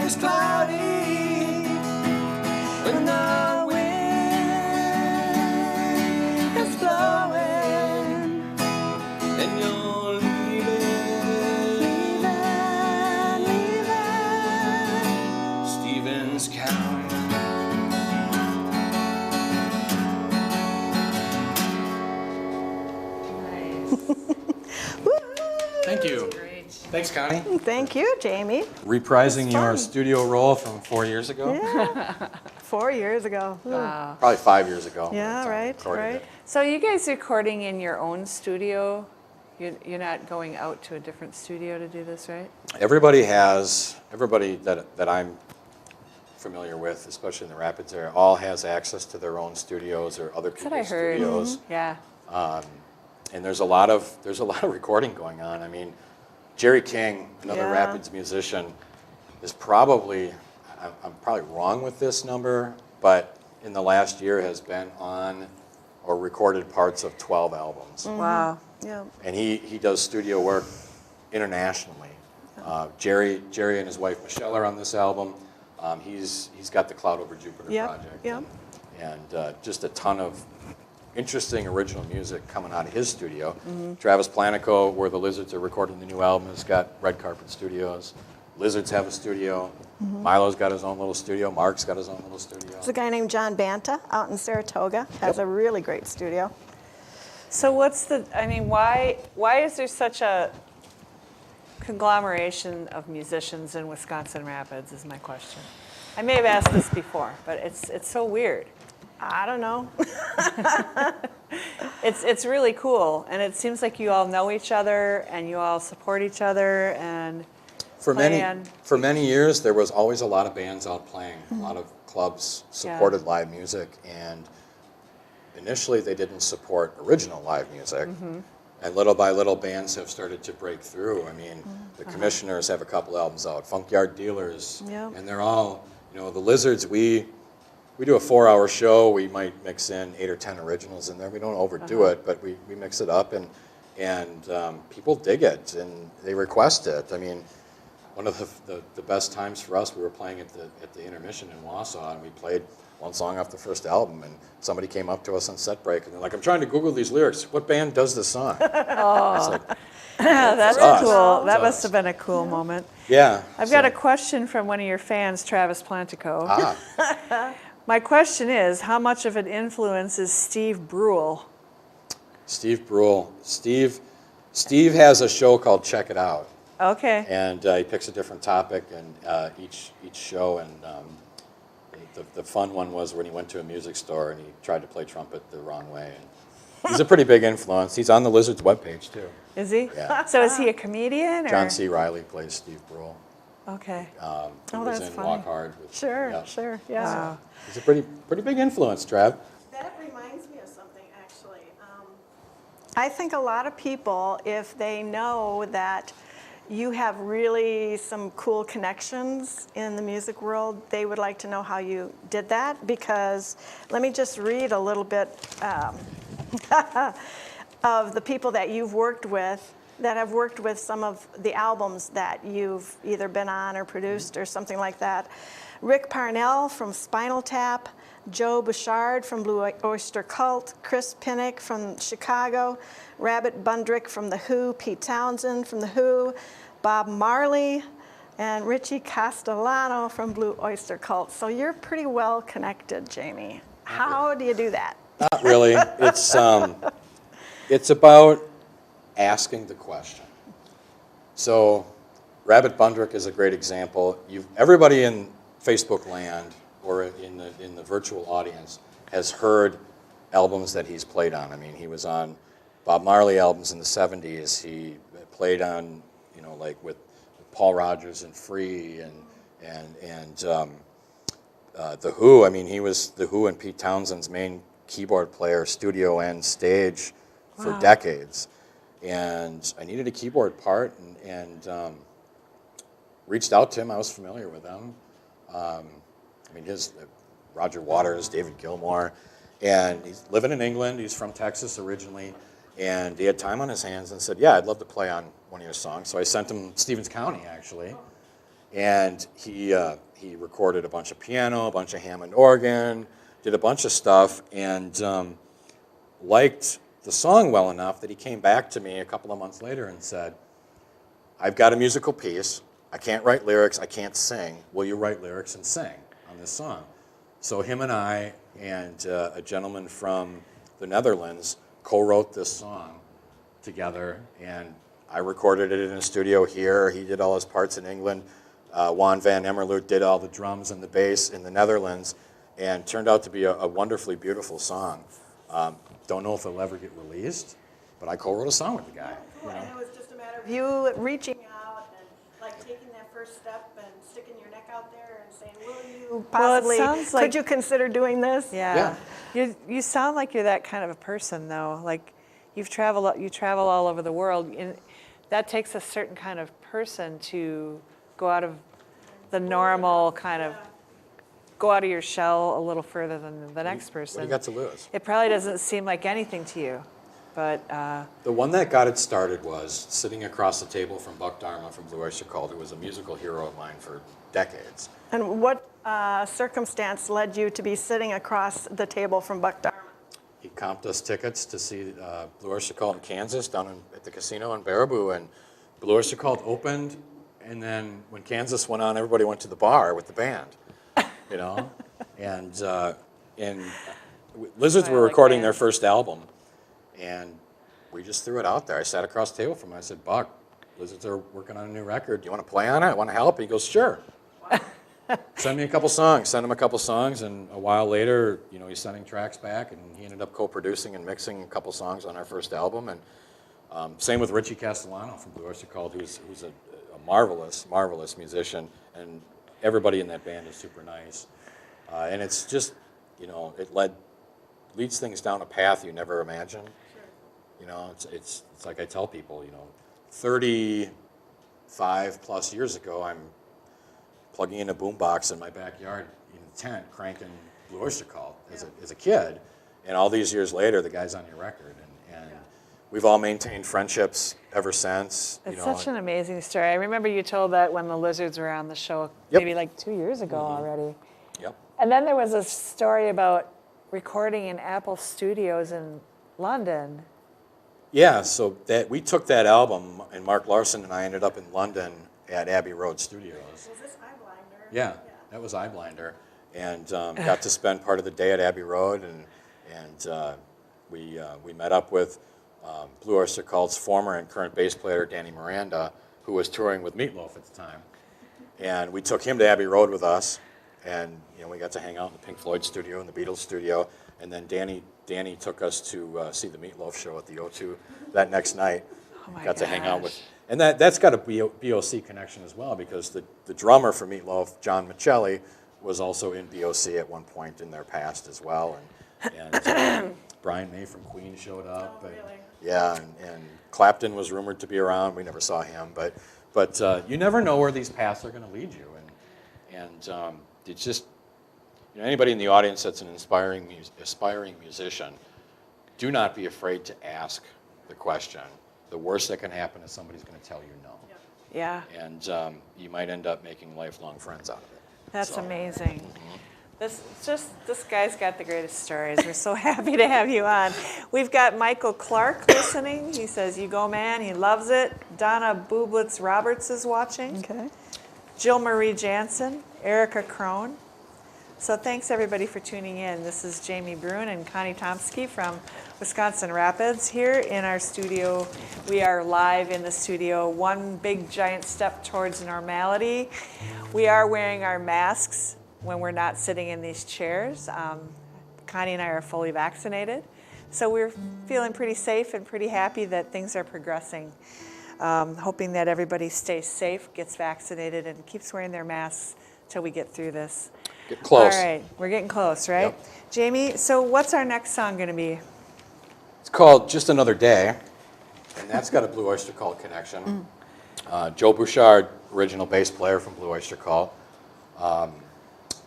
[SPEAKER 2] is cloudy, when the wind comes blowing and you're leaving Stevens County. Thank you.
[SPEAKER 3] Great.
[SPEAKER 1] Thanks, Connie.
[SPEAKER 4] Thank you, Jamie.
[SPEAKER 1] Reprising your
[SPEAKER 4] fun.
[SPEAKER 1] studio role from 4 years ago.
[SPEAKER 4] Yeah. 4 years ago. Ooh.
[SPEAKER 3] Wow.
[SPEAKER 1] Probably 5 years ago.
[SPEAKER 4] Yeah,
[SPEAKER 1] by the time we
[SPEAKER 4] right,
[SPEAKER 1] recorded
[SPEAKER 4] right.
[SPEAKER 1] it.
[SPEAKER 3] So you guys recording in your own studio? You're not going out to a different studio to do this, right?
[SPEAKER 1] Everybody that I'm familiar with, especially in the Rapids area, all has access to their own studios or other
[SPEAKER 3] That's what I
[SPEAKER 1] people's
[SPEAKER 3] heard.
[SPEAKER 1] studios.
[SPEAKER 3] Yeah.
[SPEAKER 1] And there's a lot of recording going on. I mean, Jerry King, another
[SPEAKER 4] Yeah.
[SPEAKER 1] Rapids musician, is probably, I'm probably wrong with this number, but in the last year has been on or recorded parts of 12 albums.
[SPEAKER 3] Wow.
[SPEAKER 4] Yeah.
[SPEAKER 1] And he does studio work internationally. Jerry and his wife Michelle are on this album. He's got the Cloud Over Jupiter
[SPEAKER 4] Yep,
[SPEAKER 1] project.
[SPEAKER 4] yep.
[SPEAKER 1] And just a ton of interesting original music coming out of his studio. Travis Planico, where the Lizards are recording the new album, has got Red Carpet Studios. Lizards have a studio. Milo's got his own little studio. Mark's got his own little studio.
[SPEAKER 4] There's a guy named John Banta out in Saratoga, has a really great studio.
[SPEAKER 3] So why is there such a conglomeration of musicians in Wisconsin Rapids is my question. I may have asked this before, but it's so weird.
[SPEAKER 4] I don't know.
[SPEAKER 3] It's really cool, and it seems like you all know each other and you all support each other and
[SPEAKER 1] For
[SPEAKER 3] plan.
[SPEAKER 1] many years, there was always a lot of bands out playing. A lot of clubs supported live music, and initially they didn't support original live music. And little by little, bands have started to break through. I mean, the Commissioners have a couple albums out, Funkyard Dealers,
[SPEAKER 4] Yep.
[SPEAKER 1] and they're all, the Lizards, we do a 4-hour show. We might mix in 8 or 10 originals in there. We don't overdo it, but we mix it up, and people dig it, and they request it. I mean, one of the best times for us, we were playing at the intermission in Wausau, and we played one song off the first album, and somebody came up to us on set break, and they're like, "I'm trying to Google these lyrics. What band does this song?" It's like,
[SPEAKER 3] That's
[SPEAKER 1] us.
[SPEAKER 3] cool.
[SPEAKER 1] It's
[SPEAKER 3] That
[SPEAKER 1] us.
[SPEAKER 3] must have been a cool moment.
[SPEAKER 1] yeah.
[SPEAKER 3] I've got a question from one of your fans, Travis Plantico.
[SPEAKER 1] Ah,
[SPEAKER 3] My question is, how much of an influence is Steve Bruhl?
[SPEAKER 1] Steve Bruhl. Steve has a show called Check It Out,
[SPEAKER 3] Okay.
[SPEAKER 1] and he picks a different topic, and each show, and the fun one was when he went to a music store and he tried to play trumpet the wrong way. And he's a pretty big influence. He's on the Lizards webpage too.
[SPEAKER 3] Is he?
[SPEAKER 1] Yeah.
[SPEAKER 3] So is he a comedian? Or?
[SPEAKER 1] John C. Reilly plays Steve Bruhl.
[SPEAKER 3] Okay.
[SPEAKER 1] He was
[SPEAKER 4] that's
[SPEAKER 1] in
[SPEAKER 4] funny.
[SPEAKER 1] Walk Hard. With,
[SPEAKER 4] Sure,
[SPEAKER 1] yeah.
[SPEAKER 4] sure, yeah.
[SPEAKER 3] Wow.
[SPEAKER 1] He's a pretty big influence, Trav.
[SPEAKER 4] That reminds me of something, actually. I think a lot of people, if they know that you have really some cool connections in the music world, they would like to know how you did that, because let me just read a little bit of the people that you've worked with, that have worked with some of the albums that you've either been on or produced or something like that. Rick Parnell from Spinal Tap, Joe Bouchard from Blue Oyster Cult, Chris Pinnock from Chicago, Rabbit Bundrick from The Who, Pete Townsend from The Who, Bob Marley, and Richie Castellano from Blue Oyster Cult. So you're pretty well connected, Jamie. How do you do that?
[SPEAKER 1] Not really. It's about asking the question. So, Rabbit Bundrick is a great example. Everybody in Facebook land or in the virtual audience has heard albums that he's played on. I mean, he was on Bob Marley albums in the 70s. He played on, like with Paul Rogers and Free and The Who. I mean, he was The Who and Pete Townsend's main keyboard player, studio and stage, for decades. And I needed a keyboard part, and reached out to him. I was familiar with them. I mean, Roger Waters, David Gilmour, and he's living in England. He's from Texas originally, and he had time on his hands and said, "Yeah, I'd love to play on one of your songs." So I sent him Stevens County, actually, and he recorded a bunch of piano, a bunch of Hammond organ, did a bunch of stuff, and liked the song well enough that he came back to me a couple of months later and said, "I've got a musical piece. I can't write lyrics. I can't sing. Will you write lyrics and sing on this song?" So him and I and a gentleman from the Netherlands co-wrote this song together, and I recorded it in a studio here. He did all his parts in England. Juan van Emmerloot did all the drums and the bass in the Netherlands, and turned out to be a wonderfully beautiful song. Don't know if it'll ever get released, but I co-wrote a song with the guy.
[SPEAKER 4] And it was just a matter of you reaching out and like taking that first step and sticking your neck out there and saying, "Will you possibly?
[SPEAKER 3] sounds like-
[SPEAKER 4] could you consider doing this?"
[SPEAKER 3] Yeah. You sound like you're that kind of a person, though. Like you travel all over the world, and that takes a certain kind of person to go out of the normal kind of go out of your shell a little further than the next person.
[SPEAKER 1] What do you got to lose?
[SPEAKER 3] It probably doesn't seem like anything to you, but
[SPEAKER 1] The one that got it started was sitting across the table from Buck Dharma from Blue Oyster Cult, who was a musical hero of mine for decades.
[SPEAKER 4] And what circumstance led you to be sitting across the table from Buck Dharma?
[SPEAKER 1] He comped us tickets to see Blue Oyster Cult in Kansas at the casino in Baraboo, and Blue Oyster Cult opened, and then when Kansas went on, everybody went to the bar with the band, you know? and Lizards were recording their first album, and we just threw it out there. I sat across the table from him. I said, Buck, Lizards are working on a new record. Do you want to play on it? I want to help. He goes, sure. Send me a couple songs. Send him a couple songs, and a while later, you know, he's sending tracks back, and he ended up co-producing and mixing a couple songs on our first album. And same with Richie Castellano from Blue Oyster Cult, who's a marvelous, marvelous musician, and everybody in that band is super nice. And it's just, you know, it leads things down a path you never imagined.
[SPEAKER 4] Sure.
[SPEAKER 1] You know, it's like I tell people, you know, 35 plus years ago, I'm plugging in a boombox in my backyard in a tent, cranking Blue Oyster Cult as a kid, and all these years later, the guy's on your record, and we've all maintained friendships ever since.
[SPEAKER 3] it's such an amazing story. I remember you told that when the Lizards were on the show,
[SPEAKER 1] Yep.
[SPEAKER 3] maybe like 2 years ago already.
[SPEAKER 1] Yep.
[SPEAKER 3] And then there was a story about recording in Apple Studios in London.
[SPEAKER 1] Yeah, so that we took that album, and Mark Larson and I ended up in London at Abbey Road Studios.
[SPEAKER 4] Was this Eyeblinder?
[SPEAKER 1] Yeah, that was Eyeblinder, and got to spend part of the day at Abbey Road, and we met up with Blue Oyster Cult's former and current bass player Danny Miranda, who was touring with Meatloaf at the time, and we took him to Abbey Road with us, and you know we got to hang out in the Pink Floyd studio and the Beatles studio, and then Danny took us to see the Meatloaf show at the O2 that next night.
[SPEAKER 3] Oh my
[SPEAKER 1] Got to hang out
[SPEAKER 3] gosh.
[SPEAKER 1] with. And that's got a BOC connection as well, because the drummer for Meatloaf, John Michelli, was also in BOC at one point in their past as well. And Brian May from Queen showed up.
[SPEAKER 4] Oh,
[SPEAKER 1] and,
[SPEAKER 4] really?
[SPEAKER 1] yeah, and Clapton was rumored to be around. We never saw him. But you never know where these paths are going to lead you. And it's just, you know, anybody in the audience that's an aspiring musician, do not be afraid to ask the question. The worst that can happen is somebody's going to tell you no.
[SPEAKER 3] Yeah,
[SPEAKER 1] And you might end up making lifelong friends out of it.
[SPEAKER 3] that's
[SPEAKER 1] So,
[SPEAKER 3] amazing. This guy's got the greatest stories. We're so happy to have you on. We've got Michael Clark listening. He says, "You go, man." He loves it. Donna Bublitz Roberts is watching.
[SPEAKER 4] Okay.
[SPEAKER 3] Jill Marie Jansen, Erica Crone. So thanks everybody for tuning in. This is Jamie Bruhn and Connie Tomsky from Wisconsin Rapids here in our studio. We are live in the studio, one big giant step towards normality. We are wearing our masks when we're not sitting in these chairs. Connie and I are fully vaccinated. So we're feeling pretty safe and pretty happy that things are progressing. Hoping that everybody stays safe, gets vaccinated, and keeps wearing their masks till we get through this.
[SPEAKER 1] Get close.
[SPEAKER 3] All right, we're getting close, right?
[SPEAKER 1] Yep.
[SPEAKER 3] Jamie, so what's our next song going to be?
[SPEAKER 1] It's called Just Another Day, and that's got a Blue Oyster Cult connection. Joe Bouchard, original bass player from Blue Oyster Cult,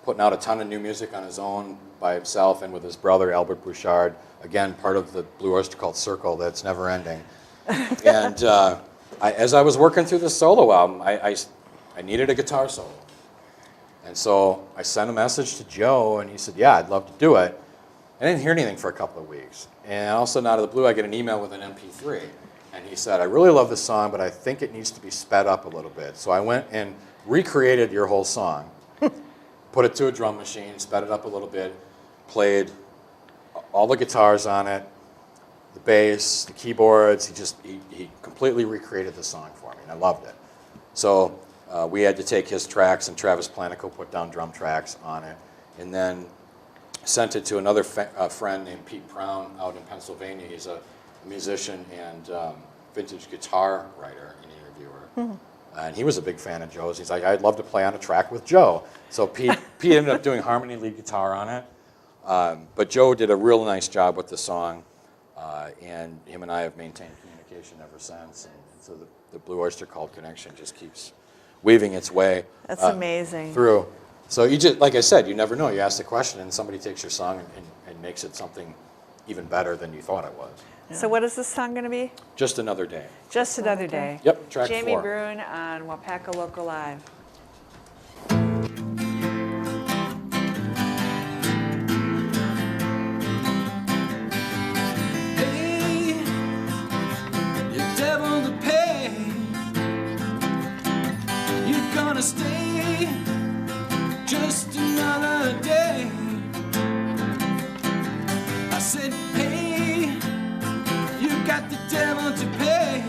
[SPEAKER 1] putting out a ton of new music on his own by himself and with his brother Albert Bouchard, again, part of the Blue Oyster Cult circle that's never ending. And as I was working through this solo album, I needed a guitar solo. And so I sent a message to Joe, and he said, yeah, I'd love to do it. I didn't hear anything for a couple of weeks. And all of a sudden, out of the blue, I get an email with an MP3. And he said, I really love this song, but I think it needs to be sped up a little bit. So I went and recreated your whole song, put it to a drum machine, sped it up a little bit, played all the guitars on it, the bass, the keyboards. He completely recreated the song for me, and I loved it. So we had to take his tracks, and Travis Planico put down drum tracks on it, and then sent it to another friend named Pete Brown out in Pennsylvania. He's a musician and vintage guitar writer and interviewer. And he was a big fan of Joe's. He's like, I'd love to play on a track with Joe. So Pete ended up doing harmony lead guitar on it. But Joe did a real nice job with the song, and him and I have maintained communication ever since. And so the Blue Oyster Cult connection just keeps weaving its way
[SPEAKER 3] That's amazing.
[SPEAKER 1] through. So you just, like I said, you never know. You ask the question, and somebody takes your song and makes it something even better than you thought it was.
[SPEAKER 3] So what is this song going to be?
[SPEAKER 1] Just Another Day.
[SPEAKER 3] Just Another Day.
[SPEAKER 1] Yep, track
[SPEAKER 3] Jamie
[SPEAKER 1] 4.
[SPEAKER 3] Bruhn on Waupaca Local Live.
[SPEAKER 2] Hey, you devil to pay. You're gonna stay just another day. I said, hey, you got the devil to pay.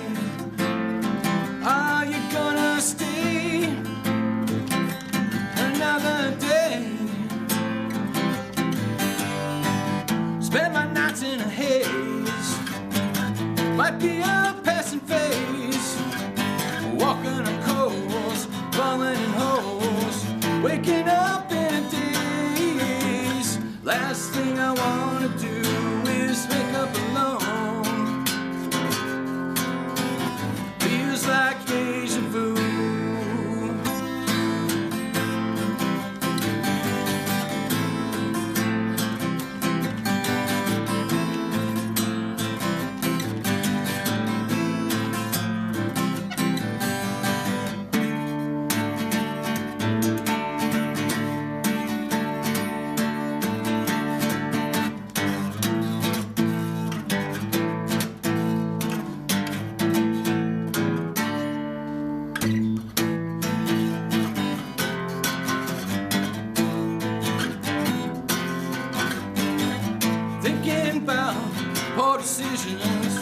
[SPEAKER 2] Are you gonna stay another day? Spend my nights in a haze. Might be a passing phase. Walking on coals, falling in holes, waking up in a daze. Last thing I wanna do is wake up alone. Feels like deja vu. Thinking about poor decisions,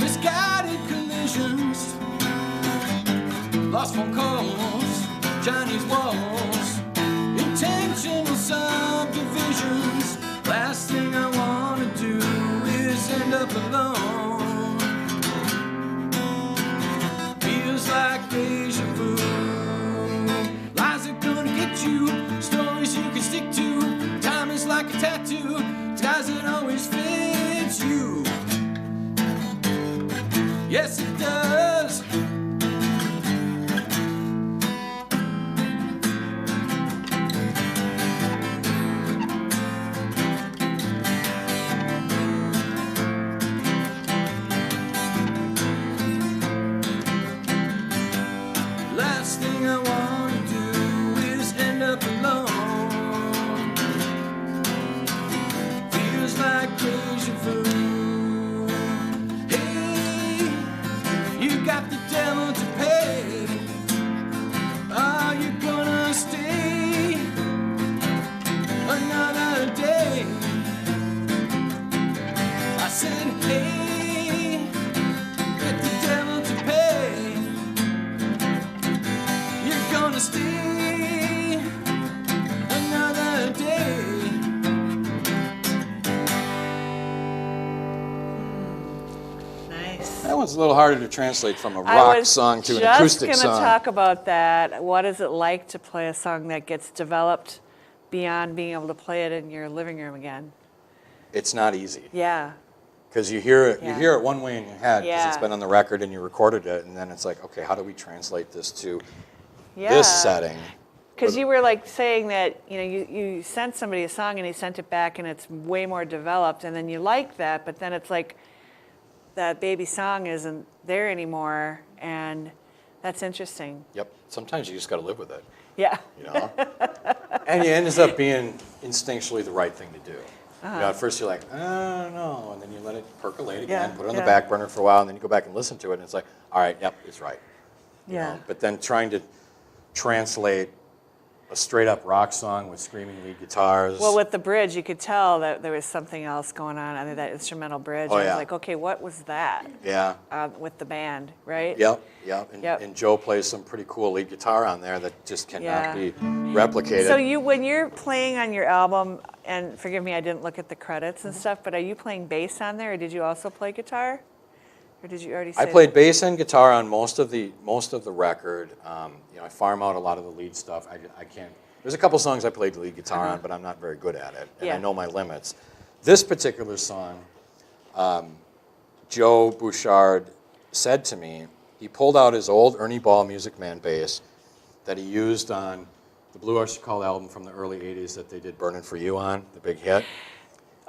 [SPEAKER 2] misguided collisions, lost phone calls, Chinese walls, intentional subdivisions. Last thing I wanna do is end up alone. Feels like deja vu. Lies are gonna get you, stories you can stick to. Time is like a tattoo, doesn't always fit you. Yes, it does. Last thing I wanna do is end up alone. Feels like deja vu. Hey, you got the devil to pay. Are you gonna stay another day? I said, hey, get the devil to pay. You're gonna stay another day.
[SPEAKER 3] Nice.
[SPEAKER 1] That one's a little harder to translate from a rock song to an acoustic
[SPEAKER 3] I was just
[SPEAKER 1] song.
[SPEAKER 3] going to talk about that. What is it like to play a song that gets developed beyond being able to play it in your living room again?
[SPEAKER 1] It's not easy.
[SPEAKER 3] Yeah.
[SPEAKER 1] Because you hear it,
[SPEAKER 3] Yeah.
[SPEAKER 1] you hear it one way in your head because it's
[SPEAKER 3] Yeah.
[SPEAKER 1] been on the record and you recorded it, and then it's like, okay, how do we translate this to
[SPEAKER 3] Yeah.
[SPEAKER 1] this setting?
[SPEAKER 3] Because you were like saying that, you sent somebody a song and he sent it back and it's way more developed, and then you like that, but then it's like that baby song isn't there anymore, and that's interesting.
[SPEAKER 1] Yep. Sometimes you just got to live with it,
[SPEAKER 3] Yeah.
[SPEAKER 1] you know. And it ends up being instinctually the right thing to do. You know, at first you're like, oh no, and then you let it percolate again,
[SPEAKER 3] Yeah,
[SPEAKER 1] put it on the
[SPEAKER 3] yeah.
[SPEAKER 1] back burner for a while, and then you go back and listen to it, and it's like, all right, yep, it's right. You
[SPEAKER 3] Yeah.
[SPEAKER 1] know? But then trying to translate a straight up rock song with screaming lead guitars.
[SPEAKER 3] Well, with the bridge, you could tell that there was something else going on under that instrumental bridge.
[SPEAKER 1] Oh,
[SPEAKER 3] I was
[SPEAKER 1] yeah.
[SPEAKER 3] like, okay, what was that
[SPEAKER 1] yeah.
[SPEAKER 3] with the band, right?
[SPEAKER 1] Yep, yep. And,
[SPEAKER 3] Yep.
[SPEAKER 1] and Joe plays some pretty cool lead guitar on there that just cannot
[SPEAKER 3] Yeah.
[SPEAKER 1] be replicated.
[SPEAKER 3] So when you're playing on your album, and forgive me, I didn't look at the credits and stuff, but are you playing bass on there, or did you also play guitar? Or did you already say
[SPEAKER 1] I played bass and guitar on most of the record. I farm out a lot of the lead stuff. I can't. There's a couple songs I played the lead guitar on, but I'm not very good at it, and
[SPEAKER 3] Yeah.
[SPEAKER 1] I know my limits. This particular song, Joe Bouchard said to me, he pulled out his old Ernie Ball Music Man bass, that he used on the Blue Oyster Cult album from the early 80s that they did Burnin' For You on, the big hit.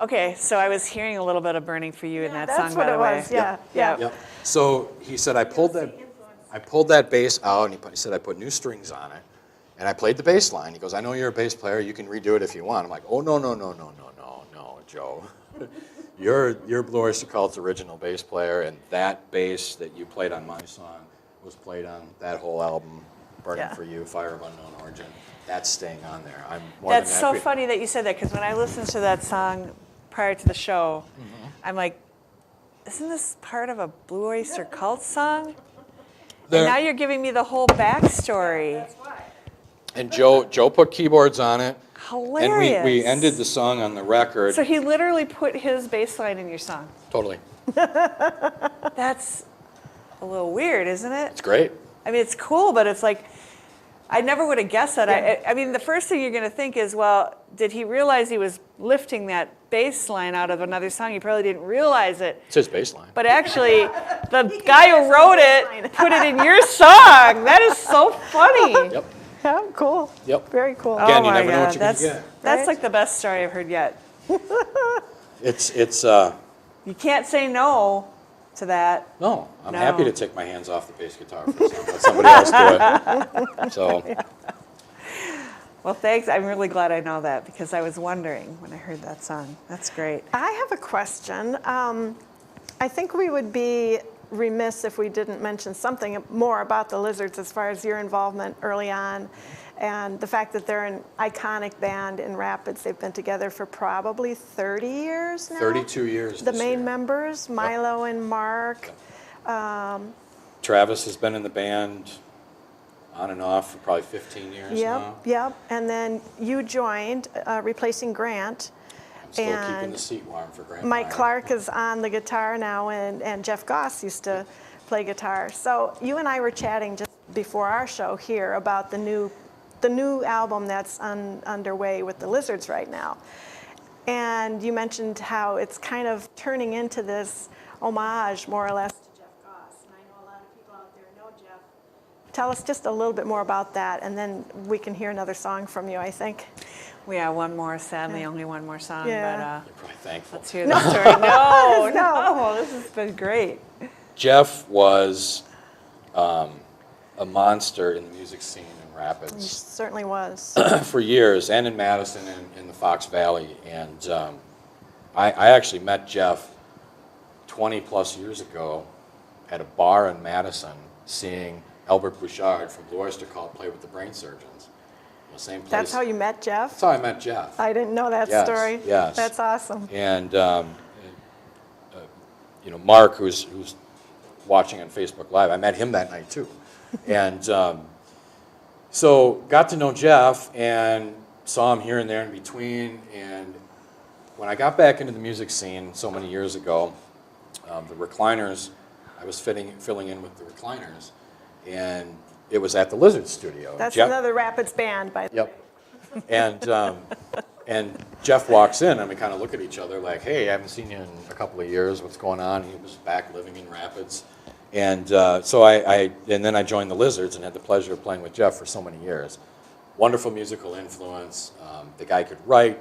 [SPEAKER 3] Okay, so I was hearing a little bit of Burning For You in that song,
[SPEAKER 4] That's
[SPEAKER 3] by
[SPEAKER 4] what
[SPEAKER 3] the
[SPEAKER 4] it
[SPEAKER 3] way.
[SPEAKER 4] was, yeah.
[SPEAKER 1] Yep. So he said, I pulled that bass out, and he said, I put new strings on it, and I played the bass line. He goes, I know you're a bass player. You can redo it if you want. I'm like, oh, no, Joe. You're Blue Oyster Cult's original bass player, and that bass that you played on my song was played on that whole album, Burning For You, Fire of Unknown Origin. That's staying on there. I'm more
[SPEAKER 3] That's
[SPEAKER 1] than
[SPEAKER 3] so
[SPEAKER 1] happy.
[SPEAKER 3] funny that you said that, because when I listened to that song prior to the show, I'm like, isn't this part of a Blue Oyster Cult song? And now you're giving me the whole backstory.
[SPEAKER 1] And Joe put keyboards on it.
[SPEAKER 3] Hilarious.
[SPEAKER 1] And we ended the song on the record.
[SPEAKER 3] So he literally put his bass line in your song.
[SPEAKER 1] Totally.
[SPEAKER 3] That's a little weird, isn't it?
[SPEAKER 1] It's great.
[SPEAKER 3] I mean, it's cool, but it's like, I never would have guessed that. I mean, the first thing you're going to think is, well, did he realize he was lifting that bass line out of another song? He probably didn't realize it.
[SPEAKER 1] It's his bass line.
[SPEAKER 3] But actually, the guy who wrote it put it in your song. That is so funny.
[SPEAKER 1] Yep.
[SPEAKER 4] Yeah, cool.
[SPEAKER 1] Yep.
[SPEAKER 4] Very cool.
[SPEAKER 1] Again,
[SPEAKER 3] Oh
[SPEAKER 1] you
[SPEAKER 3] my
[SPEAKER 1] never know what
[SPEAKER 3] God,
[SPEAKER 1] you're going to get.
[SPEAKER 3] That's
[SPEAKER 4] Right?
[SPEAKER 3] like the best story I've heard yet.
[SPEAKER 1] It's
[SPEAKER 3] You can't say no to that.
[SPEAKER 1] no. I'm
[SPEAKER 3] No.
[SPEAKER 1] happy to take my hands off the bass guitar for some, let somebody else do it. So
[SPEAKER 3] Well, thanks. I'm really glad I know that, because I was wondering when I heard that song. That's great.
[SPEAKER 4] I have a question. I think we would be remiss if we didn't mention something more about the Lizards as far as your involvement early on and the fact that they're an iconic band in Rapids. They've been together for probably 30 years now.
[SPEAKER 1] 32 years.
[SPEAKER 4] The
[SPEAKER 1] this
[SPEAKER 4] main
[SPEAKER 1] year.
[SPEAKER 4] members, Milo and Mark.
[SPEAKER 1] Travis has been in the band on and off for probably 15 years now.
[SPEAKER 4] Yep. And then you joined, replacing Grant.
[SPEAKER 1] I'm still keeping
[SPEAKER 4] And
[SPEAKER 1] the seat warm for Grant.
[SPEAKER 4] Mike
[SPEAKER 1] Meyer.
[SPEAKER 4] Clark is on the guitar now, and Jeff Goss used to play guitar. So you and I were chatting just before our show here about the new album that's underway with the Lizards right now. And you mentioned how it's kind of turning into this homage, more or less, to Jeff Goss. And I know a lot of people out there know Jeff. Tell us just a little bit more about that, and then we can hear another song from you, I think.
[SPEAKER 3] We have one more, sadly, only one more song.
[SPEAKER 4] Yeah.
[SPEAKER 1] You're probably thankful.
[SPEAKER 3] But let's hear the story. No, this has been great.
[SPEAKER 1] Jeff was a monster in the music scene in
[SPEAKER 4] He
[SPEAKER 1] Rapids
[SPEAKER 4] certainly was.
[SPEAKER 1] for years, and in Madison and in the Fox Valley. And I actually met Jeff 20 plus years ago at a bar in Madison, seeing Albert Bouchard from Blue Oyster Cult play with the Brain Surgeons. The same place.
[SPEAKER 4] That's how you met Jeff?
[SPEAKER 1] That's how I met Jeff.
[SPEAKER 4] I didn't know that
[SPEAKER 1] Yes,
[SPEAKER 4] story.
[SPEAKER 1] yes.
[SPEAKER 4] That's awesome.
[SPEAKER 1] And Mark, who's watching on Facebook Live, I met him that night too. And so got to know Jeff and saw him here and there in between. And when I got back into the music scene so many years ago, the Recliners, I was filling in with the Recliners, and it was at the Lizard Studio.
[SPEAKER 4] That's
[SPEAKER 1] Jeff,
[SPEAKER 4] another Rapids band, by the way.
[SPEAKER 1] Yep. And Jeff walks in, and we kind of look at each other like, hey, I haven't seen you in a couple of years. What's going on? He was back living in Rapids. And so and then I joined the Lizards and had the pleasure of playing with Jeff for so many years. Wonderful musical influence. The guy could write.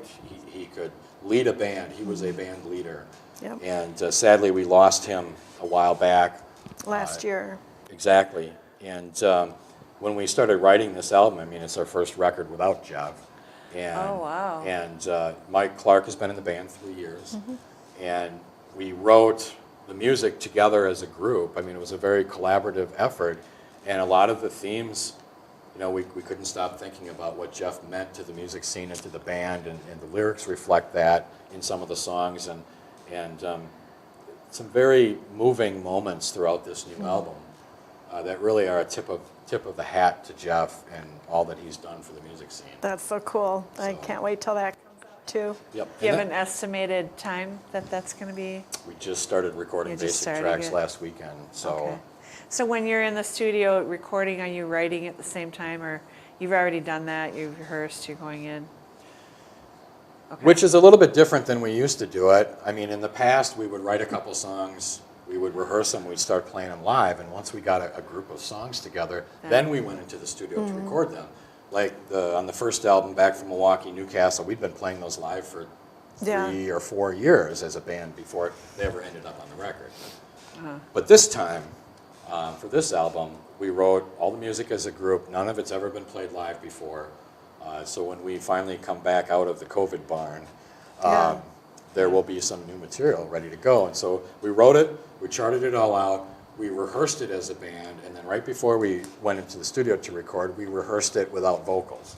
[SPEAKER 1] He could lead a band. He was a band leader.
[SPEAKER 4] Yep.
[SPEAKER 1] And sadly, we lost him a while back.
[SPEAKER 4] Last year.
[SPEAKER 1] Exactly. And when we started writing this album, I mean, it's our first record without Jeff. And,
[SPEAKER 3] Oh, wow.
[SPEAKER 1] And Mike Clark has been in the band 3 years. And we wrote the music together as a group. I mean, it was a very collaborative effort. And a lot of the themes, we couldn't stop thinking about what Jeff meant to the music scene and to the band. And the lyrics reflect that in some of the songs. And some very moving moments throughout this new album that really are a tip of the hat to Jeff and all that he's done for the music scene.
[SPEAKER 4] That's so cool. I
[SPEAKER 1] So-
[SPEAKER 4] can't wait till that comes out, too.
[SPEAKER 1] Yep.
[SPEAKER 3] Do you have
[SPEAKER 1] And
[SPEAKER 3] an estimated time that's going to be?
[SPEAKER 1] we just started recording
[SPEAKER 3] You just
[SPEAKER 1] basic
[SPEAKER 3] started
[SPEAKER 1] tracks
[SPEAKER 3] it?
[SPEAKER 1] last weekend. So
[SPEAKER 3] Okay. So when you're in the studio recording, are you writing at the same time, or you've already done that, you've rehearsed, you're going in? Okay.
[SPEAKER 1] which is a little bit different than we used to do it. I mean, in the past, we would write a couple songs we would rehearse them, we'd start playing them live, and once we got a group of songs together, then we went into the studio to record them. Like on the first album, Back from Milwaukee, Newcastle, we'd been playing those live for 3 or 4 years as a band before they ever ended up on the record. But this time, for this album, we wrote all the music as a group. None of it's ever been played live before. So when we finally come back out of the COVID barn, there will be some new material ready to go. And so we wrote it, we charted it all out, we rehearsed it as a band, and then right before we went into the studio to record, we rehearsed it without vocals.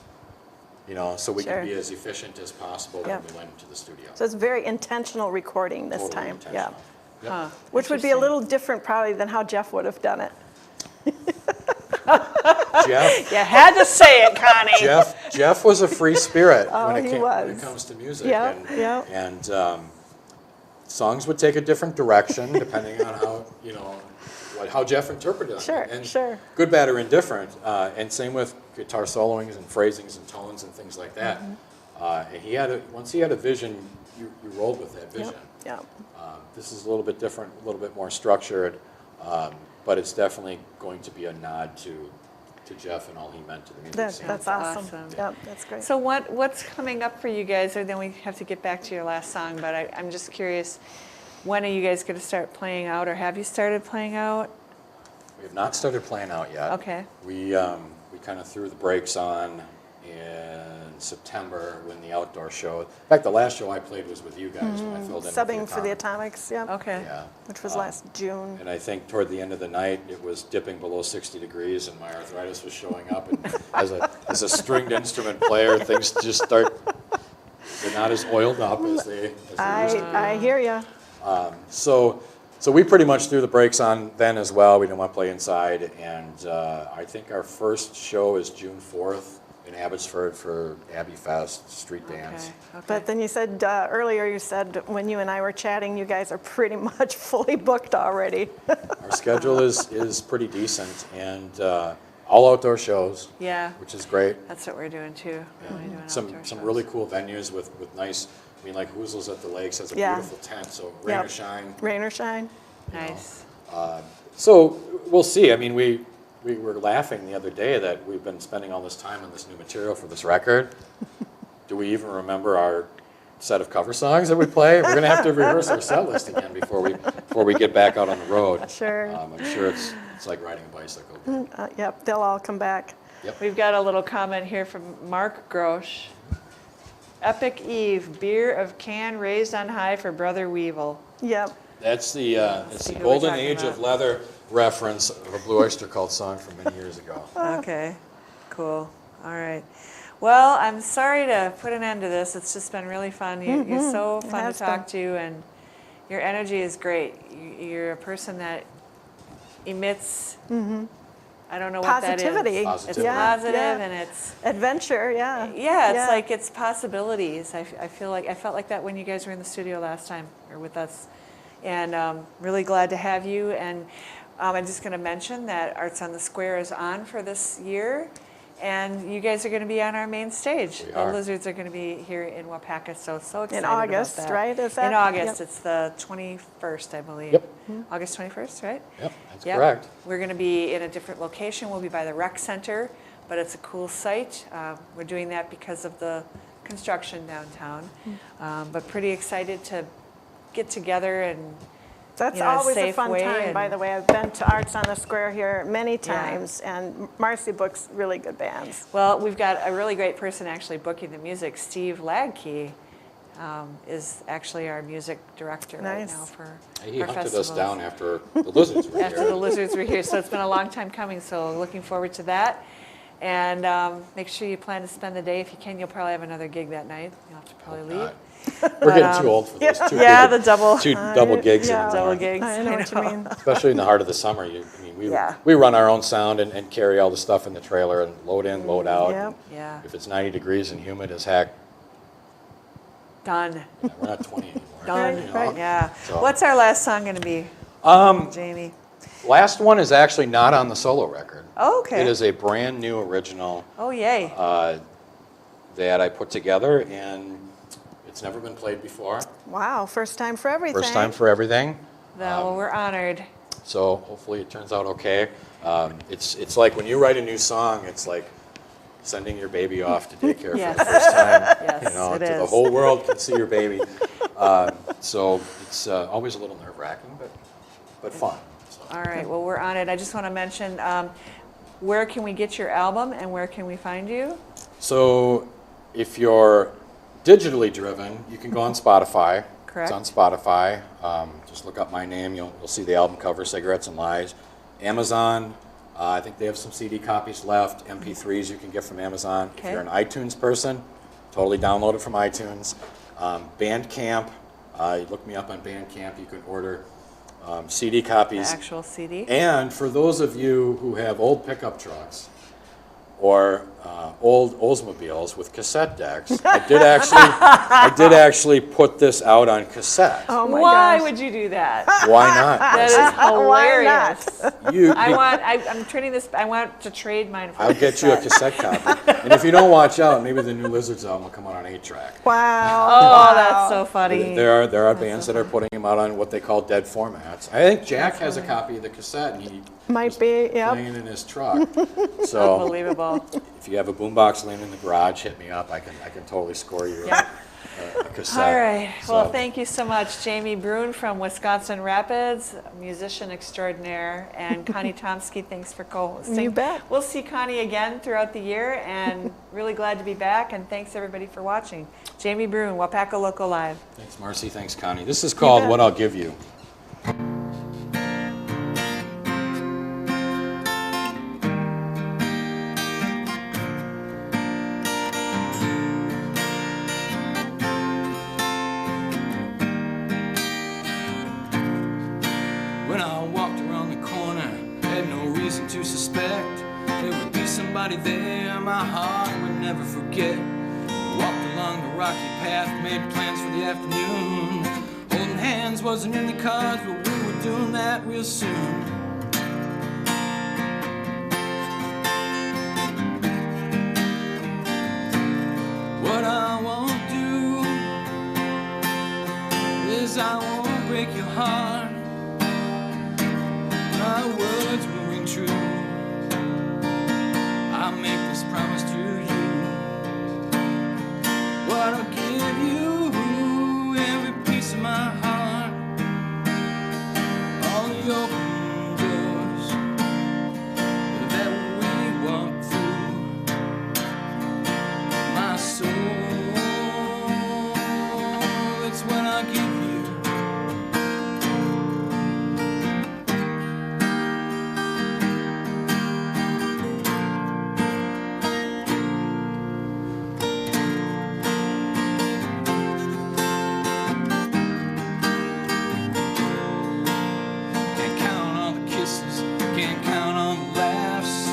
[SPEAKER 1] You know, so we could be as efficient as possible when we went into the studio.
[SPEAKER 4] So it's very intentional recording this
[SPEAKER 1] Totally
[SPEAKER 4] time.
[SPEAKER 1] intentional.
[SPEAKER 4] Yeah.
[SPEAKER 1] Yep.
[SPEAKER 4] Which would be a little different probably than how Jeff would have done it.
[SPEAKER 1] Jeff,
[SPEAKER 3] You had to say it, Connie.
[SPEAKER 1] Jeff was a free spirit when
[SPEAKER 4] he
[SPEAKER 1] it
[SPEAKER 4] was.
[SPEAKER 1] comes to music.
[SPEAKER 4] Yeah,
[SPEAKER 1] and,
[SPEAKER 4] yeah.
[SPEAKER 1] and songs would take a different direction depending on how, you know, how Jeff interpreted them.
[SPEAKER 4] Sure,
[SPEAKER 1] and
[SPEAKER 4] sure.
[SPEAKER 1] Good, bad, or indifferent. And same with guitar soloings and phrasings and tones and things like that. And once he had a vision, you rolled with that vision.
[SPEAKER 4] Yeah.
[SPEAKER 1] This is a little bit different, a little bit more structured, but it's definitely going to be a nod to Jeff and all he meant to the music scene.
[SPEAKER 4] That's awesome.
[SPEAKER 3] Awesome.
[SPEAKER 4] Yeah, that's great.
[SPEAKER 3] So what's coming up for you guys? Or then we have to get back to your last song, but I'm just curious, when are you guys going to start playing out, or have you started playing out?
[SPEAKER 1] We have not started playing out yet.
[SPEAKER 3] Okay.
[SPEAKER 1] We kind of threw the brakes on in September when the outdoor show. In fact, the last show I played was with you guys when I filled in.
[SPEAKER 4] Subbing for the Atomics, yeah.
[SPEAKER 3] Okay.
[SPEAKER 1] Yeah.
[SPEAKER 4] Which was last June.
[SPEAKER 1] And I think toward the end of the night, it was dipping below 60 degrees, and my arthritis was showing up. And as a stringed instrument player, things just they're not as oiled up as they used to be.
[SPEAKER 4] I hear you.
[SPEAKER 1] So we pretty much threw the brakes on then as well. We didn't want to play inside, and I think our first show is June 4th in Abbotsford for Abbey Fest Street Dance.
[SPEAKER 3] Okay.
[SPEAKER 4] But then you said earlier, you said when you and I were chatting, you guys are pretty much fully booked already.
[SPEAKER 1] Our schedule is pretty decent, and all outdoor shows,
[SPEAKER 3] Yeah.
[SPEAKER 1] which is great.
[SPEAKER 3] That's what we're doing too. We're doing
[SPEAKER 1] Some
[SPEAKER 3] outdoor shows.
[SPEAKER 1] really cool venues with nice. I mean, like Hoozles at the Lakes has a
[SPEAKER 4] Yeah.
[SPEAKER 1] beautiful tent, so rain or
[SPEAKER 4] Yep.
[SPEAKER 1] shine.
[SPEAKER 4] Rain or shine.
[SPEAKER 3] Nice.
[SPEAKER 1] So we'll see. I mean, we were laughing the other day that we've been spending all this time on this new material for this record. Do we even remember our set of cover songs that we play? We're going to have to rehearse our set list again before we get back out on the road.
[SPEAKER 4] Sure.
[SPEAKER 1] I'm sure it's like riding a bicycle.
[SPEAKER 4] Yep, they'll all come back.
[SPEAKER 3] We've got a little comment here from Mark Grosh. Epic Eve, beer of can raised on high for Brother Weevil.
[SPEAKER 1] That's
[SPEAKER 4] Yep.
[SPEAKER 1] the
[SPEAKER 3] Let's see who we're
[SPEAKER 1] golden
[SPEAKER 3] talking
[SPEAKER 1] age
[SPEAKER 3] about.
[SPEAKER 1] of leather reference of a Blue Oyster Cult song from many years ago.
[SPEAKER 3] Okay, cool. All right. Well, I'm sorry to put an end to this. It's just been really fun. You're so fun to
[SPEAKER 4] has
[SPEAKER 3] talk to, and your energy is great. You're a person that emits, I don't know what
[SPEAKER 4] Positivity.
[SPEAKER 3] that is. It's
[SPEAKER 1] Positivity.
[SPEAKER 3] positive,
[SPEAKER 4] Yeah.
[SPEAKER 3] and it's,
[SPEAKER 4] Adventure, yeah.
[SPEAKER 3] yeah, it's like it's possibilities. I felt like that when you guys were in the studio last time, or with us. And really glad to have you. And I'm just going to mention that Arts on the Square is on for this year. And you guys are going to be on our main stage.
[SPEAKER 1] We
[SPEAKER 3] The
[SPEAKER 1] are.
[SPEAKER 3] Lizards are going to be here in Waupaca, so excited
[SPEAKER 4] In August,
[SPEAKER 3] about that.
[SPEAKER 4] right? Is that?
[SPEAKER 3] In August,
[SPEAKER 4] Yep.
[SPEAKER 3] it's the 21st, I believe.
[SPEAKER 1] Yep.
[SPEAKER 3] August 21st, right?
[SPEAKER 1] Yep, that's
[SPEAKER 3] Yep.
[SPEAKER 1] correct.
[SPEAKER 3] We're going to be in a different location. We'll be by the rec center, but it's a cool site. We're doing that because of the construction downtown. But pretty excited to get together and
[SPEAKER 4] That's
[SPEAKER 3] you know,
[SPEAKER 4] always a
[SPEAKER 3] safe
[SPEAKER 4] fun
[SPEAKER 3] way
[SPEAKER 4] time, by
[SPEAKER 3] and-
[SPEAKER 4] the way. I've been to Arts on the Square here many times, and Marcy books really good bands.
[SPEAKER 3] well, we've got a really great person actually booking the music. Steve Lagkey is actually our music director right
[SPEAKER 4] Nice.
[SPEAKER 3] now for
[SPEAKER 1] He
[SPEAKER 3] our
[SPEAKER 1] hunted us
[SPEAKER 3] festivals.
[SPEAKER 1] down after the Lizards were
[SPEAKER 3] After the
[SPEAKER 1] here.
[SPEAKER 3] Lizards were here, so it's been a long time coming. So looking forward to that, and make sure you plan to spend the day. If you can, you'll probably have another gig that night. You'll have to probably leave.
[SPEAKER 1] God. We're getting too old for those
[SPEAKER 3] Yeah, the double
[SPEAKER 1] two double gigs
[SPEAKER 4] yeah.
[SPEAKER 1] anymore.
[SPEAKER 3] double gigs.
[SPEAKER 4] I know what you mean.
[SPEAKER 1] Especially in the heart of the summer.
[SPEAKER 3] Yeah.
[SPEAKER 1] We run our own sound and carry all the stuff in the trailer and load in, load out.
[SPEAKER 4] Yep.
[SPEAKER 3] Yeah,
[SPEAKER 1] If it's 90 degrees and humid as heck,
[SPEAKER 3] done.
[SPEAKER 1] we're not 20 anymore.
[SPEAKER 3] Done.
[SPEAKER 1] you know?
[SPEAKER 4] Right.
[SPEAKER 3] Yeah.
[SPEAKER 1] So-
[SPEAKER 3] What's our last song going to be, Jamie?
[SPEAKER 1] Last one is actually not on the solo record.
[SPEAKER 3] Oh, okay.
[SPEAKER 1] It is a brand new original
[SPEAKER 3] Oh, yay.
[SPEAKER 1] that I put together, and it's never been played before.
[SPEAKER 4] Wow, first time for everything.
[SPEAKER 1] First time for everything.
[SPEAKER 3] Well, we're honored.
[SPEAKER 1] So hopefully it turns out okay. It's like when you write a new song, it's like sending your baby off to daycare
[SPEAKER 3] Yes.
[SPEAKER 1] for the first time.
[SPEAKER 3] Yes, it
[SPEAKER 1] so the
[SPEAKER 3] is.
[SPEAKER 1] whole world can see your baby. So it's always a little nerve-wracking, but fun. So.
[SPEAKER 3] All right, well, we're on it. I just want to mention, where can we get your album and where can we find you?
[SPEAKER 1] So if you're digitally driven, you can go on Spotify.
[SPEAKER 3] Correct.
[SPEAKER 1] It's on Spotify. Just look up my name. You'll see the album cover, Cigarettes and Lies. Amazon, I think they have some CD copies left. MP3s you can get from Amazon.
[SPEAKER 3] Okay.
[SPEAKER 1] If you're an iTunes person, totally download it from iTunes. Bandcamp, you look me up on Bandcamp. You can order CD
[SPEAKER 3] The
[SPEAKER 1] copies.
[SPEAKER 3] actual CD?
[SPEAKER 1] And for those of you who have old pickup trucks or old Oldsmobiles with cassette decks, I did actually put this out on cassette.
[SPEAKER 4] Oh my
[SPEAKER 3] Why
[SPEAKER 4] gosh.
[SPEAKER 3] would you do that?
[SPEAKER 1] Why not?
[SPEAKER 3] That is hilarious.
[SPEAKER 1] You,
[SPEAKER 3] I'm turning this, I want to trade mine for
[SPEAKER 1] I'll get you a cassette copy. And if you don't watch out, maybe the new Lizards album will come out on 8-track.
[SPEAKER 4] Wow.
[SPEAKER 3] Oh,
[SPEAKER 4] Wow.
[SPEAKER 3] that's so funny.
[SPEAKER 1] There are bands that are putting them out on what they call dead formats. I think Jack has a copy of the cassette, and he
[SPEAKER 4] Might be, yep.
[SPEAKER 1] playing in his truck. So
[SPEAKER 3] Unbelievable.
[SPEAKER 1] if you have a boombox laying in the garage, hit me up. I can totally score you
[SPEAKER 3] Yeah.
[SPEAKER 1] a cassette.
[SPEAKER 3] All right. Well,
[SPEAKER 1] So-
[SPEAKER 3] thank you so much, Jamie Bruhn from Wisconsin Rapids, musician extraordinaire, and Connie Tomsky. Thanks for co-hosting.
[SPEAKER 4] You bet.
[SPEAKER 3] We'll see Connie again throughout the year, and really glad to be back. And thanks everybody for watching. Jamie Bruhn, Waupaca Local Live.
[SPEAKER 1] Thanks, Marcy. Thanks, Connie. This is called
[SPEAKER 4] bet.
[SPEAKER 1] What I'll Give You.
[SPEAKER 2] When I walked around the corner, had no reason to suspect there would be somebody there my heart would never forget. Walked along the rocky path, made plans for the afternoon. Holding hands wasn't in the cards, but we were doing that real soon. What I won't do is I won't break your heart. My words will ring true. I'll make this promise to you. What I'll give you, every piece of my heart, all the open doors that we walk through. My soul, it's what I give you. Can't count all the kisses, can't count all the laughs,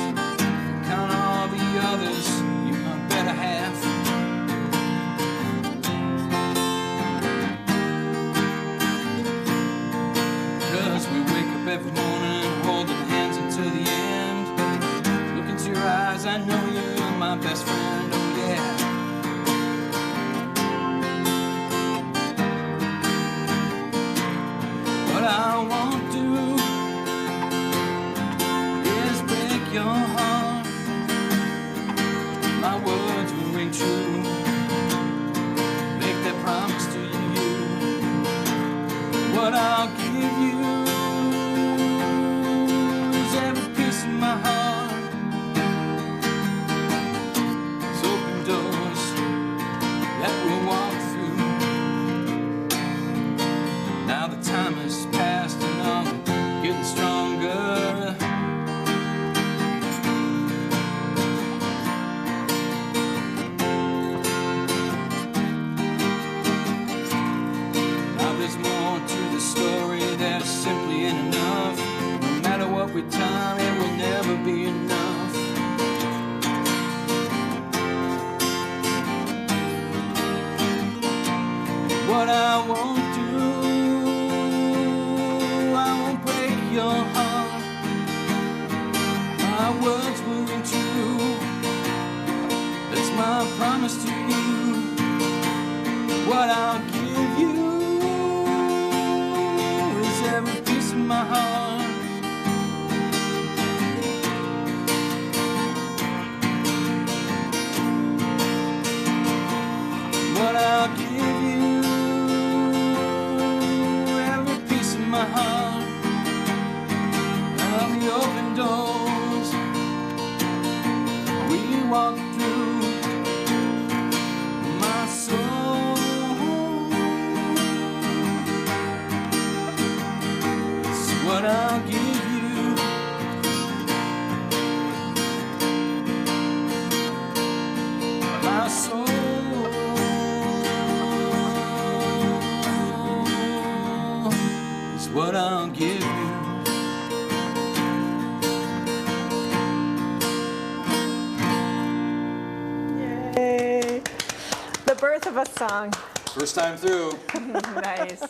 [SPEAKER 2] count all the others, you're my better half. Cause we wake up every morning holding hands until the end. Look into your eyes, I know you're my best friend, oh yeah. What I won't do is break your heart. My words will ring true. Make that promise to you. What I'll give you is every piece of my heart. It's open doors that we'll walk through. Now the time has passed and I'm getting stronger. Now there's more to the story, there simply ain't enough. No matter what we time, it will never be enough. What I won't do, I won't break your heart. My words will ring true. That's my promise to you. What I'll give you is every soul is what I'll give you.
[SPEAKER 4] Yay. The birth of a song.
[SPEAKER 1] First time through.
[SPEAKER 3] Nice.